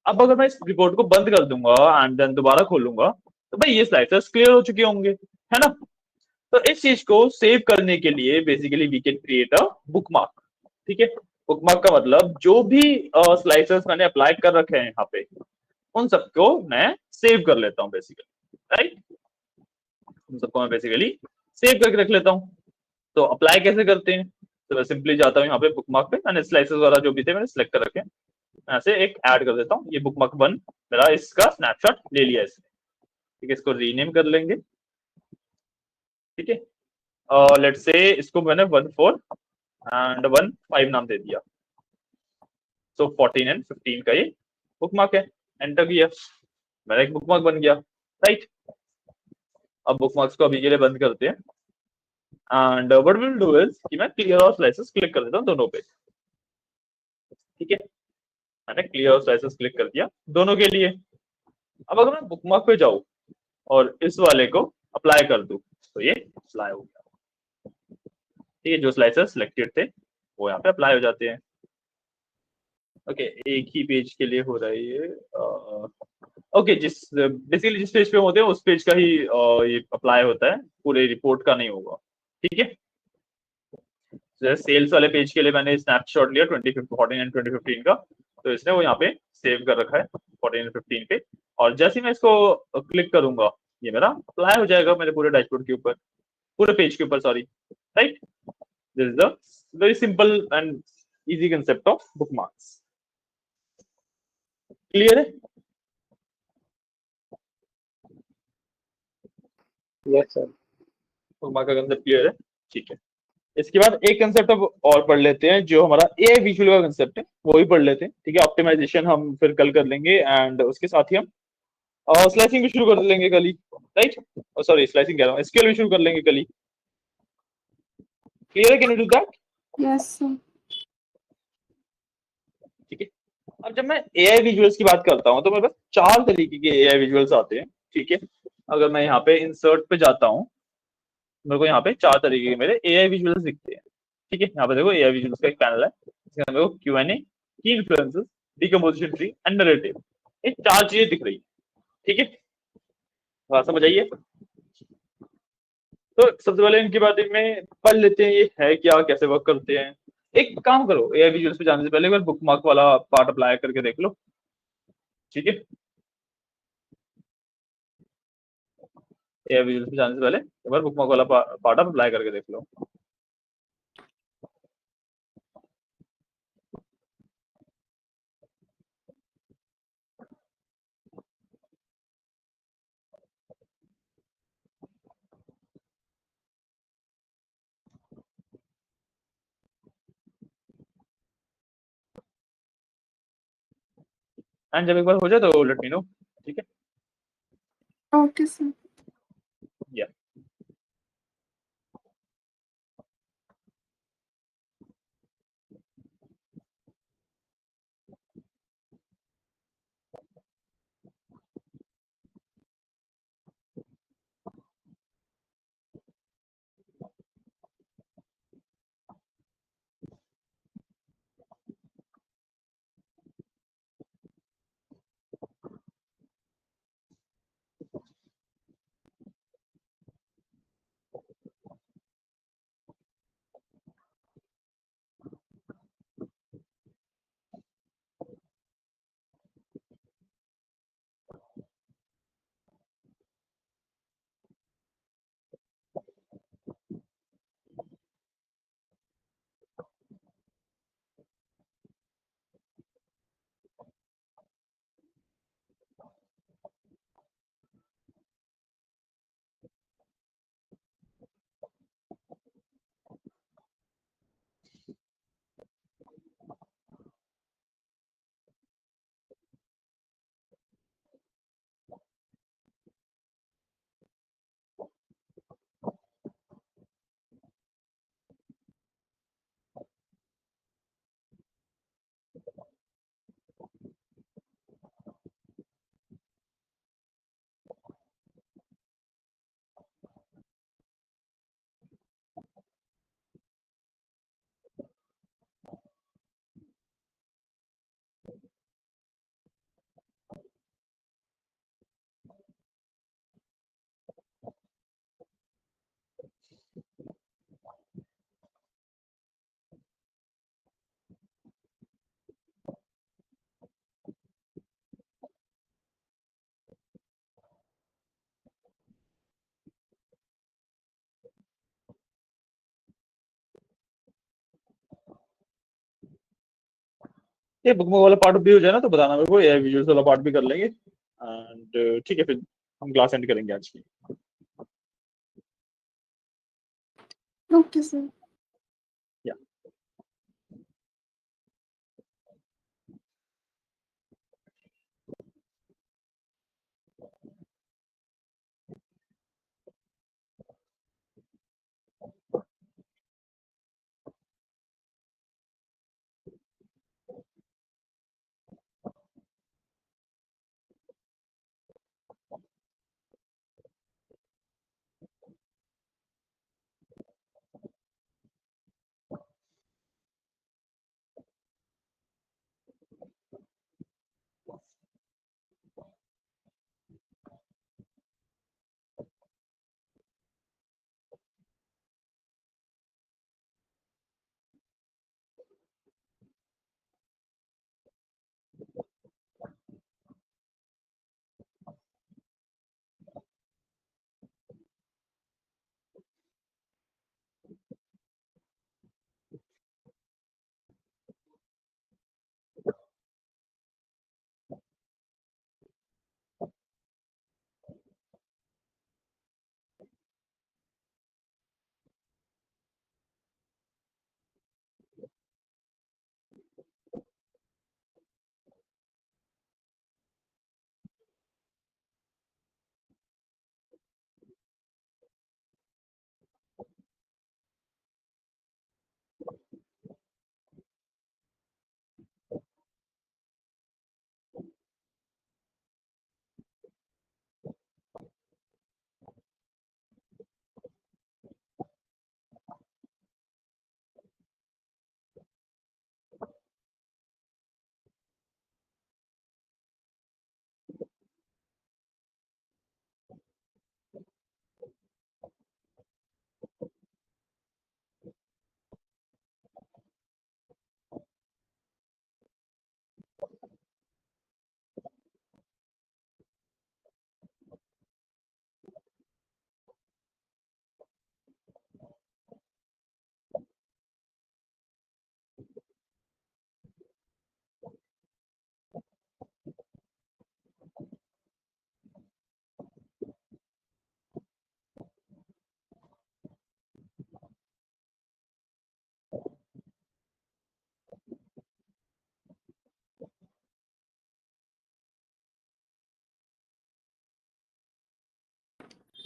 अब अगर मैं इस रिपोर्ट को बंद कर दूंगा एंड देन दोबारा खोलूंगा, तो भाई ये स्लाइसर्स क्लियर हो चुके होंगे, है ना। तो इस चीज को सेव करने के लिए basically we can create a bookmark. ठीक है, बुकमार्क का मतलब जो भी स्लाइसर्स मैंने अप्लाई कर रखे हैं यहाँ पे, उन सबको मैं सेव कर लेता हूँ बेसिकली, राइट। उन सबको मैं बेसिकली सेव करके रख लेता हूँ। तो अप्लाई कैसे करते हैं? तो मैं सिंपली जाता हूँ यहाँ पे बुकमार्क पे, मैंने स्लाइसेस वाला जो भी थे मैंने सिलेक्ट कर रखे हैं, ऐसे एक ऐड कर देता हूँ। ये बुकमार्क 1 मेरा इसका स्नैपशॉट ले लिया इसने। ठीक है, इसको रीनेम कर लेंगे। ठीक है, लेट्स से इसको मैंने 14 एंड 15 नाम दे दिया। सो 14 एंड 15 का ये बुकमार्क है। एंटर किया, मेरा एक बुकमार्क बन गया, राइट। अब बुकमार्क्स को अभी के लिए बंद करते हैं and what will do is कि मैं क्लियर और स्लाइसेस क्लिक कर देता हूँ दोनों पे। ठीक है, मैंने क्लियर और स्लाइसेस क्लिक कर दिया दोनों के लिए। अब अगर मैं बुकमार्क पे जाऊँ और इस वाले को अप्लाई कर दूं, तो ये अप्लाई हो गया। ठीक है, जो स्लाइसेस सिलेक्टेड थे वो यहाँ पे अप्लाई हो जाते हैं। ओके, एक ही पेज के लिए हो रहा है ये। ओके, जिस बेसिकली जिस पेज पे होते हैं उस पेज का ही ये अप्लाई होता है, पूरे रिपोर्ट का नहीं होगा। ठीक है, जैसे सेल्स वाले पेज के लिए मैंने स्नैपशॉट लिया 2014 एंड 2015 का, तो इसने वो यहाँ पे सेव कर रखा है 14 एंड 15 पे। और जैसे ही मैं इसको क्लिक करूंगा, ये मेरा अप्लाई हो जाएगा मेरे पूरे डैशबोर्ड के ऊपर, पूरे पेज के ऊपर, sorry, right. This is the very simple and easy concept of bookmarks. Clear है? Yes sir. बुकमार्क का कंसेप्ट क्लियर है? ठीक है, इसके बाद एक कंसेप्ट अब और पढ़ लेते हैं, जो हमारा एआई विजुअल का कंसेप्ट है, वो भी पढ़ लेते हैं। ठीक है, ऑप्टिमाइजेशन हम फिर कल कर लेंगे एंड उसके साथ ही हम स्लाइसिंग भी शुरू कर लेंगे कल ही, राइट। सॉरी, स्लाइसिंग कह रहा हूँ, एसक्यूएल भी शुरू कर लेंगे कल ही। क्लियर है? Can you do that? Yes, sir. ठीक है, अब जब मैं एआई विजुअल्स की बात करता हूँ, तो मेरे पास 4 तरीके के एआई विजुअल्स आते हैं। ठीक है, अगर मैं यहाँ पे इंसर्ट पे जाता हूँ, मेरे को यहाँ पे 4 तरीके के मेरे एआई विजुअल्स दिखते हैं। ठीक है, यहाँ पे देखो एआई विजुअल्स का एक पैनल है, इसके अंदर देखो क्यूएनए, की influences, decomposition tree and narrative, ये 4 चीजें दिख रही है। ठीक है, बात समझ आइए। तो सबसे पहले इनके बारे में पढ़ लेते हैं, ये है क्या, कैसे वर्क करते हैं। एक काम करो, एआई विजुअल्स पे जाने से पहले एक बार बुकमार्क वाला पार्ट अप्लाई करके देख लो। ठीक है, एआई विजुअल्स पे जाने से पहले एक बार बुकमार्क वाला पार्ट आप अप्लाई करके देख लो। एंड जब एक बार हो जाए तो लेट मी नो। ठीक है, Okay, sir. या ये बुकमार्क वाला पार्ट भी हो जाए ना तो बताना मेरे को, ये विजुअल्स वाला पार्ट भी कर लेंगे एंड ठीक है, फिर हम क्लास एंड करेंगे आज की। Okay sir. या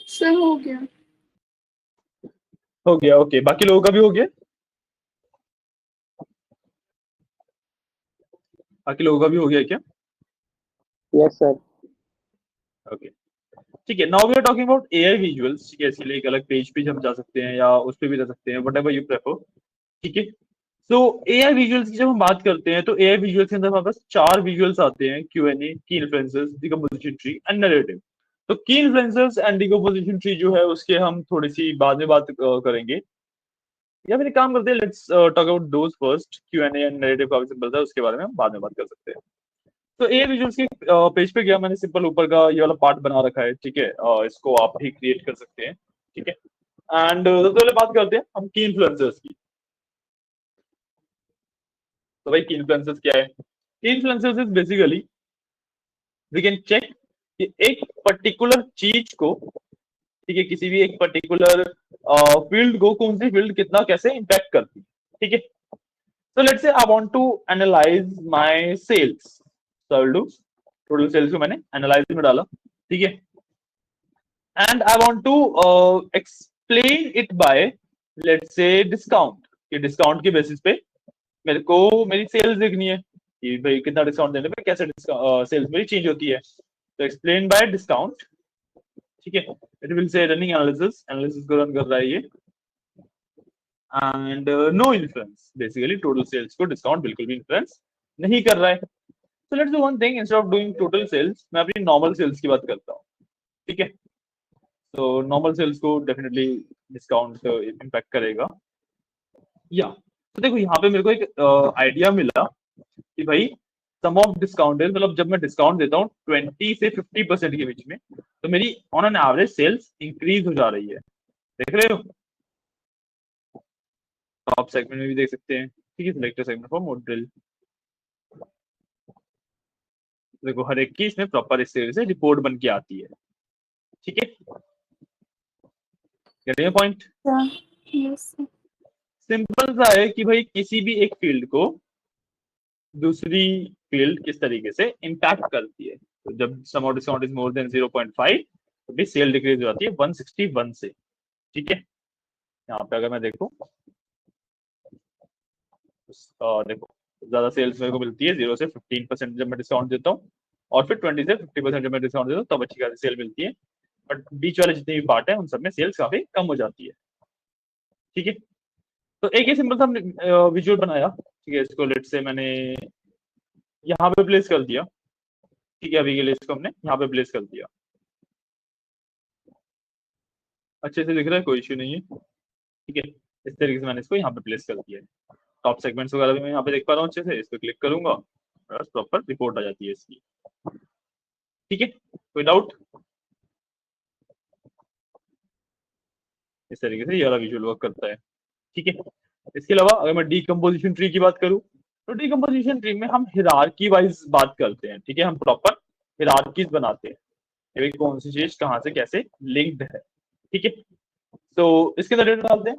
सर हो गया। हो गया, ओके, बाकी लोगों का भी हो गया, बाकी लोगों का भी हो गया क्या? Yes sir. ओके, ठीक है। Now we are talking about AI visuals. ठीक है, इसके लिए एक अलग पेज पे हम जा सकते हैं या उस पे भी जा सकते हैं, व्हाटएवर यू प्रेफर। ठीक है, सो एआई विजुअल्स की जब हम बात करते हैं तो एआई विजुअल्स के अंदर हमारे पास चार विजुअल्स आते हैं, क्यूएनए, की influencers, decomposition tree and narrative. तो की इन्फ्लुएंसर्स एंड डिकम्पोजिशन ट्री जो है उसके हम थोड़ी सी बाद में बात करेंगे, या फिर एक काम करते हैं, let's talk about those first. Q&A and narrative काफी सिंपल था, उसके बारे में हम बाद में बात कर सकते हैं। तो एआई विजुअल्स के पेज पे गया, मैंने सिंपल ऊपर का ये वाला पार्ट बना रखा है। ठीक है, इसको आप ही क्रिएट कर सकते हैं। ठीक है, एंड सबसे पहले बात करते हैं हम की इन्फ्लुएंसर्स की। तो भाई की इन्फ्लुएंसर्स क्या है? Key influencers is basically we can check कि एक पर्टिकुलर चीज को, ठीक है, किसी भी एक पर्टिकुलर फील्ड को कौन सी फील्ड कितना कैसे इम्पैक्ट करती है। ठीक है, so let's say I want to analyze my sales, so I'll do total sales को मैंने analyze में डाला। ठीक है, and I want to explain it by let's say discount, कि डिस्काउंट के बेसिस पे मेरे को मेरी सेल्स देखनी है कि भाई कितना डिस्काउंट देने पे कैसे सेल्स मेरी चेंज होती है। तो एक्सप्लेन बाय डिस्काउंट। ठीक है, it will say running analysis, analysis को रन कर रहा है ये। And no influence, basically total sales को डिस्काउंट बिल्कुल भी इन्फ्लुएंस नहीं कर रहा है। So let's do one thing, instead of doing total sales मैं अपनी नॉर्मल सेल्स की बात करता हूँ। ठीक है, तो नॉर्मल सेल्स को डेफिनेटली डिस्काउंट इम्पैक्ट करेगा। या तो देखो यहाँ पे मेरे को एक आइडिया मिला कि भाई सम ऑफ डिस्काउंट है, मतलब जब मैं डिस्काउंट देता हूँ 20 से 50% के बीच में, तो मेरी on an average sales increase हो जा रही है। देख रहे हो, टॉप सेगमेंट में भी देख सकते हैं। ठीक है, सिलेक्ट सेगमेंट फॉर मॉडल। देखो हर एक की इसमें प्रॉपर इस तरीके से रिपोर्ट बन के आती है, ठीक है, point. Sir yes sir simple सा है कि भाई किसी भी एक फील्ड को दूसरी फील्ड किस तरीके से इम्पैक्ट करती है। तो जब sum of discount is more than 0.5 तो भी सेल डिक्रीज हो जाती है 161 से, ठीक है। यहाँ पे अगर मैं देखूं देखो ज्यादा सेल्स मेरे को मिलती है 0 से 15% जब मैं डिस्काउंट देता हूँ, और फिर 20 से 50% जब मैं डिस्काउंट देता हूँ तब अच्छी खासी सेल मिलती है। बट बीच वाले जितने भी पार्ट है उन सब में सेल्स काफी कम हो जाती है, ठीक है। तो एक ही सिंपल सा विजुअल बनाया, ठीक है, इसको लेट से मैंने यहाँ पे प्लेस कर दिया, ठीक है, अभी के लिए इसको हमने यहाँ पे प्लेस कर दिया, अच्छे से दिख रहा है, कोई इश्यू नहीं है, ठीक है। इस तरीके से मैंने इसको यहाँ पे प्लेस कर दिया है। टॉप सेगमेंट्स वगैरह भी मैं यहाँ पे देख पा रहा हूँ अच्छे से, इस पर क्लिक करूंगा बस प्रॉपर रिपोर्ट आ जाती है इसकी, ठीक है, कोई डाउट। इस तरीके से ये वाला विजुअल वर्क करता है, ठीक है। इसके अलावा अगर मैं डीकम्पोजिशन ट्री की बात करूं तो डीकम्पोजिशन ट्री में हम हिरार्की वाइज बात करते हैं, ठीक है, हम प्रॉपर हिरार्कीज बनाते हैं कि कौन सी चीज कहाँ से कैसे लिंक्ड है, ठीक है। तो इसके अंदर डेटा डालते हैं,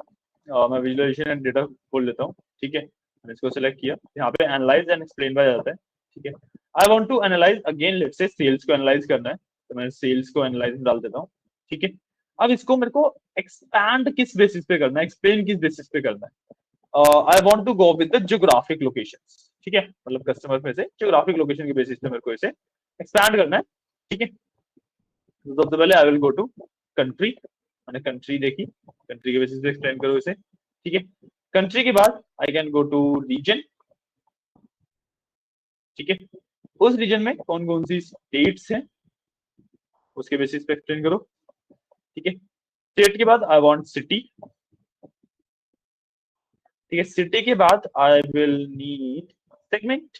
मैं विजुअलाइजेशन एंड डेटा खोल लेता हूँ, ठीक है, मैंने इसको सिलेक्ट किया, यहाँ पे एनालाइज एंड एक्सप्लेन बाय जाता है, ठीक है। I want to analyse again, let say sales को एनालाइज करना है तो मैं सेल्स को एनालाइज में डाल देता हूँ, ठीक है। अब इसको मेरे को एक्सपैंड किस बेसिस पे करना है, एक्सप्लेन किस बेसिस पे करना है, I want to go with the geographic locations, ठीक है, मतलब कस्टमर में से ज्योग्राफिक लोकेशन के बेसिस पे मेरे को इसे एक्सपैंड करना है, ठीक है। तो सबसे पहले I will go to country, मैंने कंट्री देखी, कंट्री के बेसिस पे एक्सप्लेन करो इसे, ठीक है। कंट्री के बाद I can go to region, ठीक है, उस रीजन में कौन कौन सी स्टेट्स हैं उसके बेसिस पे एक्सप्लेन करो, ठीक है। स्टेट के बाद आई वांट सिटी, ठीक है, सिटी के बाद I will need segment,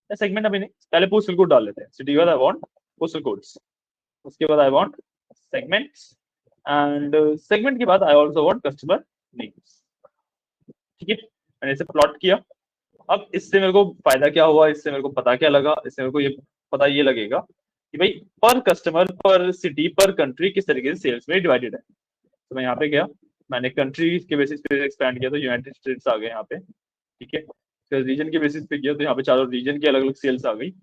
segment अभी नहीं, पहले पोस्टल कोड डाल लेते हैं, सिटी के बाद आई वांट पोस्टल कोड्स, उसके बाद I want segments, and segment के बाद I also want customer names, ठीक है। मैंने इसे प्लॉट किया। अब इससे मेरे को फायदा क्या हुआ, इससे मेरे को पता क्या लगा, इससे मेरे को ये पता ये लगेगा कि भाई पर कस्टमर, पर सिटी, पर कंट्री किस तरीके से सेल्स में डिवाइडेड है। तो मैं यहाँ पे गया, मैंने कंट्री के बेसिस पे एक्सपैंड किया तो यूनाइटेड स्टेट्स आ गए यहाँ पे, ठीक है। फिर रीजन के बेसिस पे किया तो यहाँ पे चारों रीजन की अलग अलग सेल्स आ गई।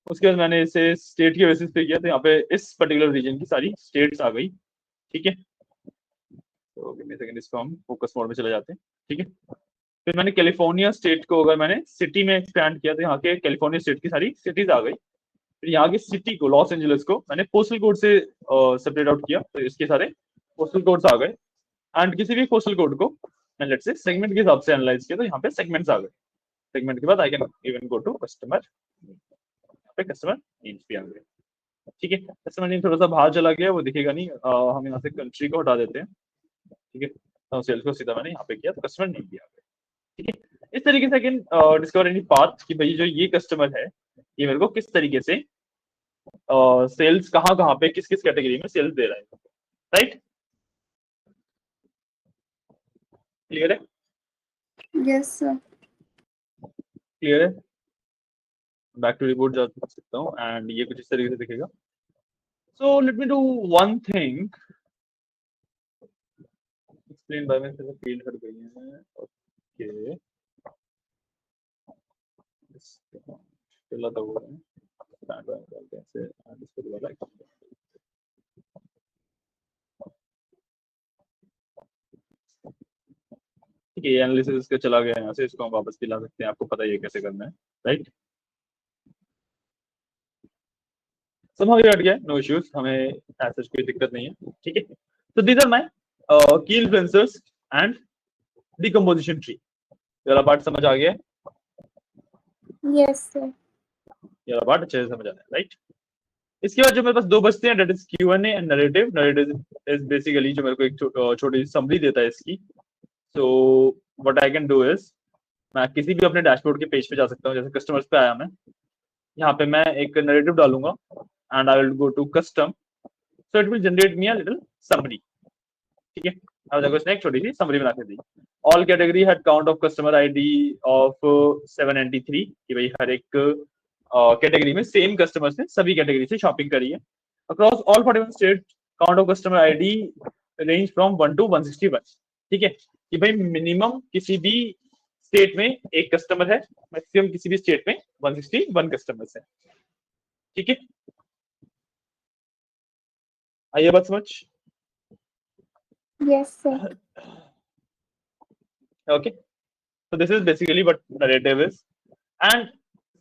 उसके बाद मैंने इसे स्टेट के बेसिस पे किया तो यहाँ पे इस पर्टिकुलर रीजन की सारी स्टेट्स आ गई, ठीक है। तो सेकंड इसको हम फोकस मोड में चले जाते हैं, ठीक है। फिर मैंने कैलिफोर्निया स्टेट को अगर मैंने सिटी में एक्सपैंड किया तो यहाँ के कैलिफोर्निया स्टेट की सारी सिटीज आ गई। फिर यहाँ की सिटी को, लॉस एंजलिस को मैंने पोस्टल कोड से सेपरेट आउट किया तो इसके सारे पोस्टल कोड्स आ गए, एंड किसी भी पोस्टल कोड को मैं लेट्स से सेगमेंट के हिसाब से एनालाइज किया तो यहाँ पे सेगमेंट्स आ गए। सेगमेंट के बाद I can even go to customer, यहाँ पे कस्टमर नेम्स भी आ गए, ठीक है। कस्टमर नेम थोड़ा सा बाहर चला गया, वो दिखेगा नहीं, हम यहाँ से कंट्री को हटा देते हैं, ठीक है। तो सेल्स को सीधा मैंने यहाँ पे किया तो कस्टमर नेम भी आ गए, ठीक है। इस तरीके से कैन डिस्कवर एनी पाथ कि भाई जो ये कस्टमर है ये मेरे को किस तरीके से सेल्स कहाँ कहाँ पे किस किस कैटेगरी में सेल्स दे रहा है, राइट, क्लियर है, यस सर क्लियर है। बैक टू रिपोर्ट जा सकता हूँ एंड ये कुछ इस तरीके से दिखेगा। So let me do one thing, explain by में से फील्ड हट गई है, ओके, पहला तो वो है स्टैंड बाय डालते हैं ऐसे एंड इसको दोबारा ठीक है। ये एनालिसिस इसका चला गया यहाँ से, इसको हम वापस दिला सकते हैं, आपको पता ही है कैसे करना है, राइट। समझ हट गया, नो इश्यूज, हमें ऐसा कोई दिक्कत नहीं है, ठीक है। तो दीज आर माय की इन्फ्लुएंसर्स एंड डिकम्पोजिशन ट्री, ये वाला पार्ट समझ आ गया, यस सर ये वाला पार्ट अच्छे से समझ आ रहा है, राइट। इसके बाद जो मेरे पास दो बचते हैं, that is Q&A and narrative. Narrative is basically जो मेरे को एक छोटी समरी देता है इसकी। So what I can do is, मैं किसी भी अपने डैशबोर्ड के पेज पे जा सकता हूँ, जैसे कस्टमर्स पे आया मैं, यहाँ पे मैं एक नरेटिव डालूंगा and I will go to custom, so it will generate me a little summary, ठीक है। अब देखो इसने एक छोटी सी समरी बना के दी। All category had count of customer ID of 793 कि भाई हर एक कैटेगरी में सेम कस्टमर्स ने सभी कैटेगरी से शॉपिंग करी है। Across all 41 state count of customer ID range from 1 to 161। ठीक है कि भाई मिनिमम किसी भी स्टेट में एक कस्टमर है, मैक्सिमम किसी भी स्टेट में 161 कस्टमर्स है। ठीक है, आइए बात समझ। Yes, sir. Okay, so this is basically what narrative is and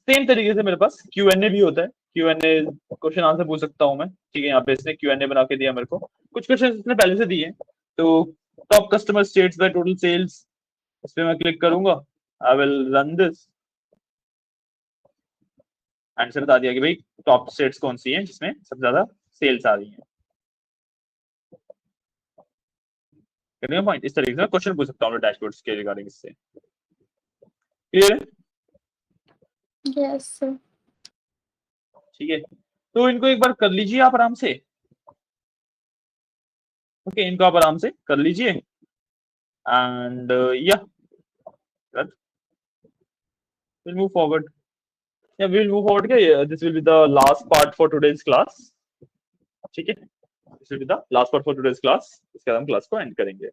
same तरीके से मेरे पास Q&A भी होता है। Q&A क्वेश्चन आंसर पूछ सकता हूं मैं। ठीक है, यहाँ पे इसने Q&A बना के दिया मेरे को, कुछ क्वेश्चन इसने पहले से दिए हैं। तो top customer states the total sales, इस पे मैं क्लिक करूंगा, I will run this. Answer बता दिया कि भाई टॉप स्टेट्स कौन सी हैं जिसमें सबसे ज्यादा सेल्स आ रही हैं। पॉइंट इस तरीके से क्वेश्चन पूछ सकता हूँ डैशबोर्ड्स के रिगार्डिंग इससे। क्लियर है? Yes, sir. ठीक है, तो इनको एक बार कर लीजिए आप आराम से। ओके, इनको आप आराम से कर लीजिए एंड या we'll move forward. Yeah, we'll move forward. This will be the last part for today's class. ठीक है, this will be the last part for today's class. इसके बाद हम क्लास को एंड करेंगे।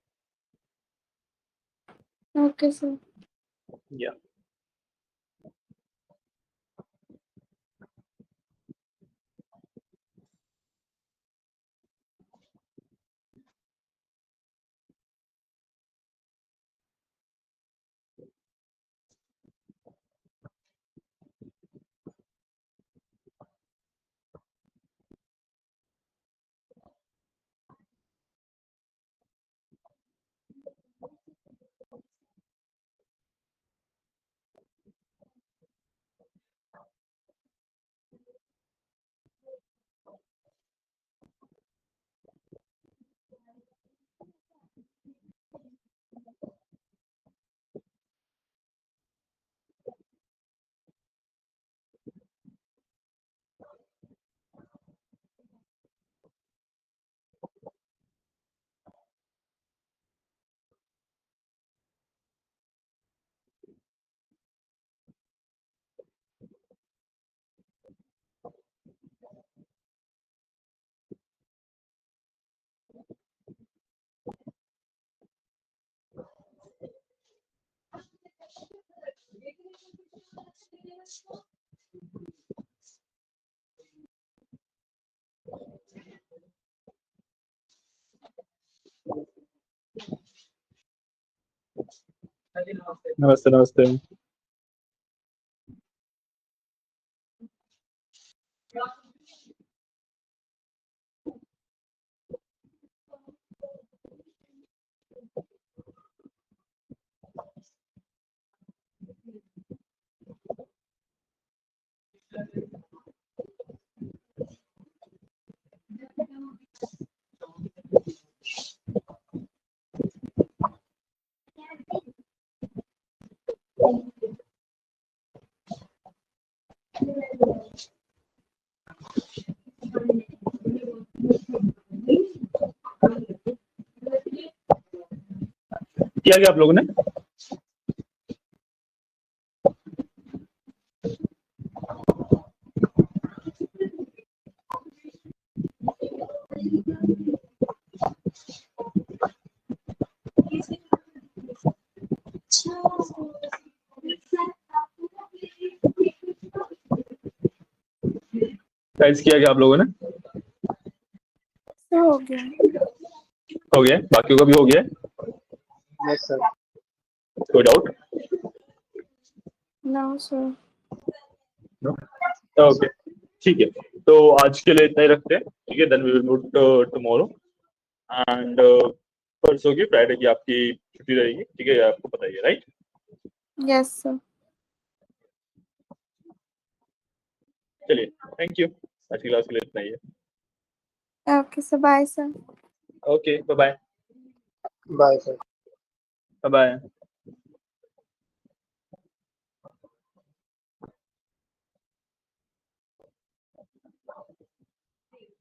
Okay, sir. Yeah. नमस्ते नमस्ते। किया क्या आप लोगों ने? गाइस किया क्या आप लोगों ने? Sir, हो गया। हो गया, बाकियों का भी हो गया? Yes, sir. कोई डाउट? No, sir. ओके, ठीक है, तो आज के लिए इतना ही रखते हैं। ठीक है, then we will move tomorrow and परसों की फ्राइडे की आपकी छुट्टी रहेगी। ठीक है, आपको पता ही है, राइट? Yes, sir. चलिए, थैंक यू, आज की क्लास के लिए इतना ही है। Okay, sir. Bye, sir. Okay, bye bye. Bye, sir. Bye bye.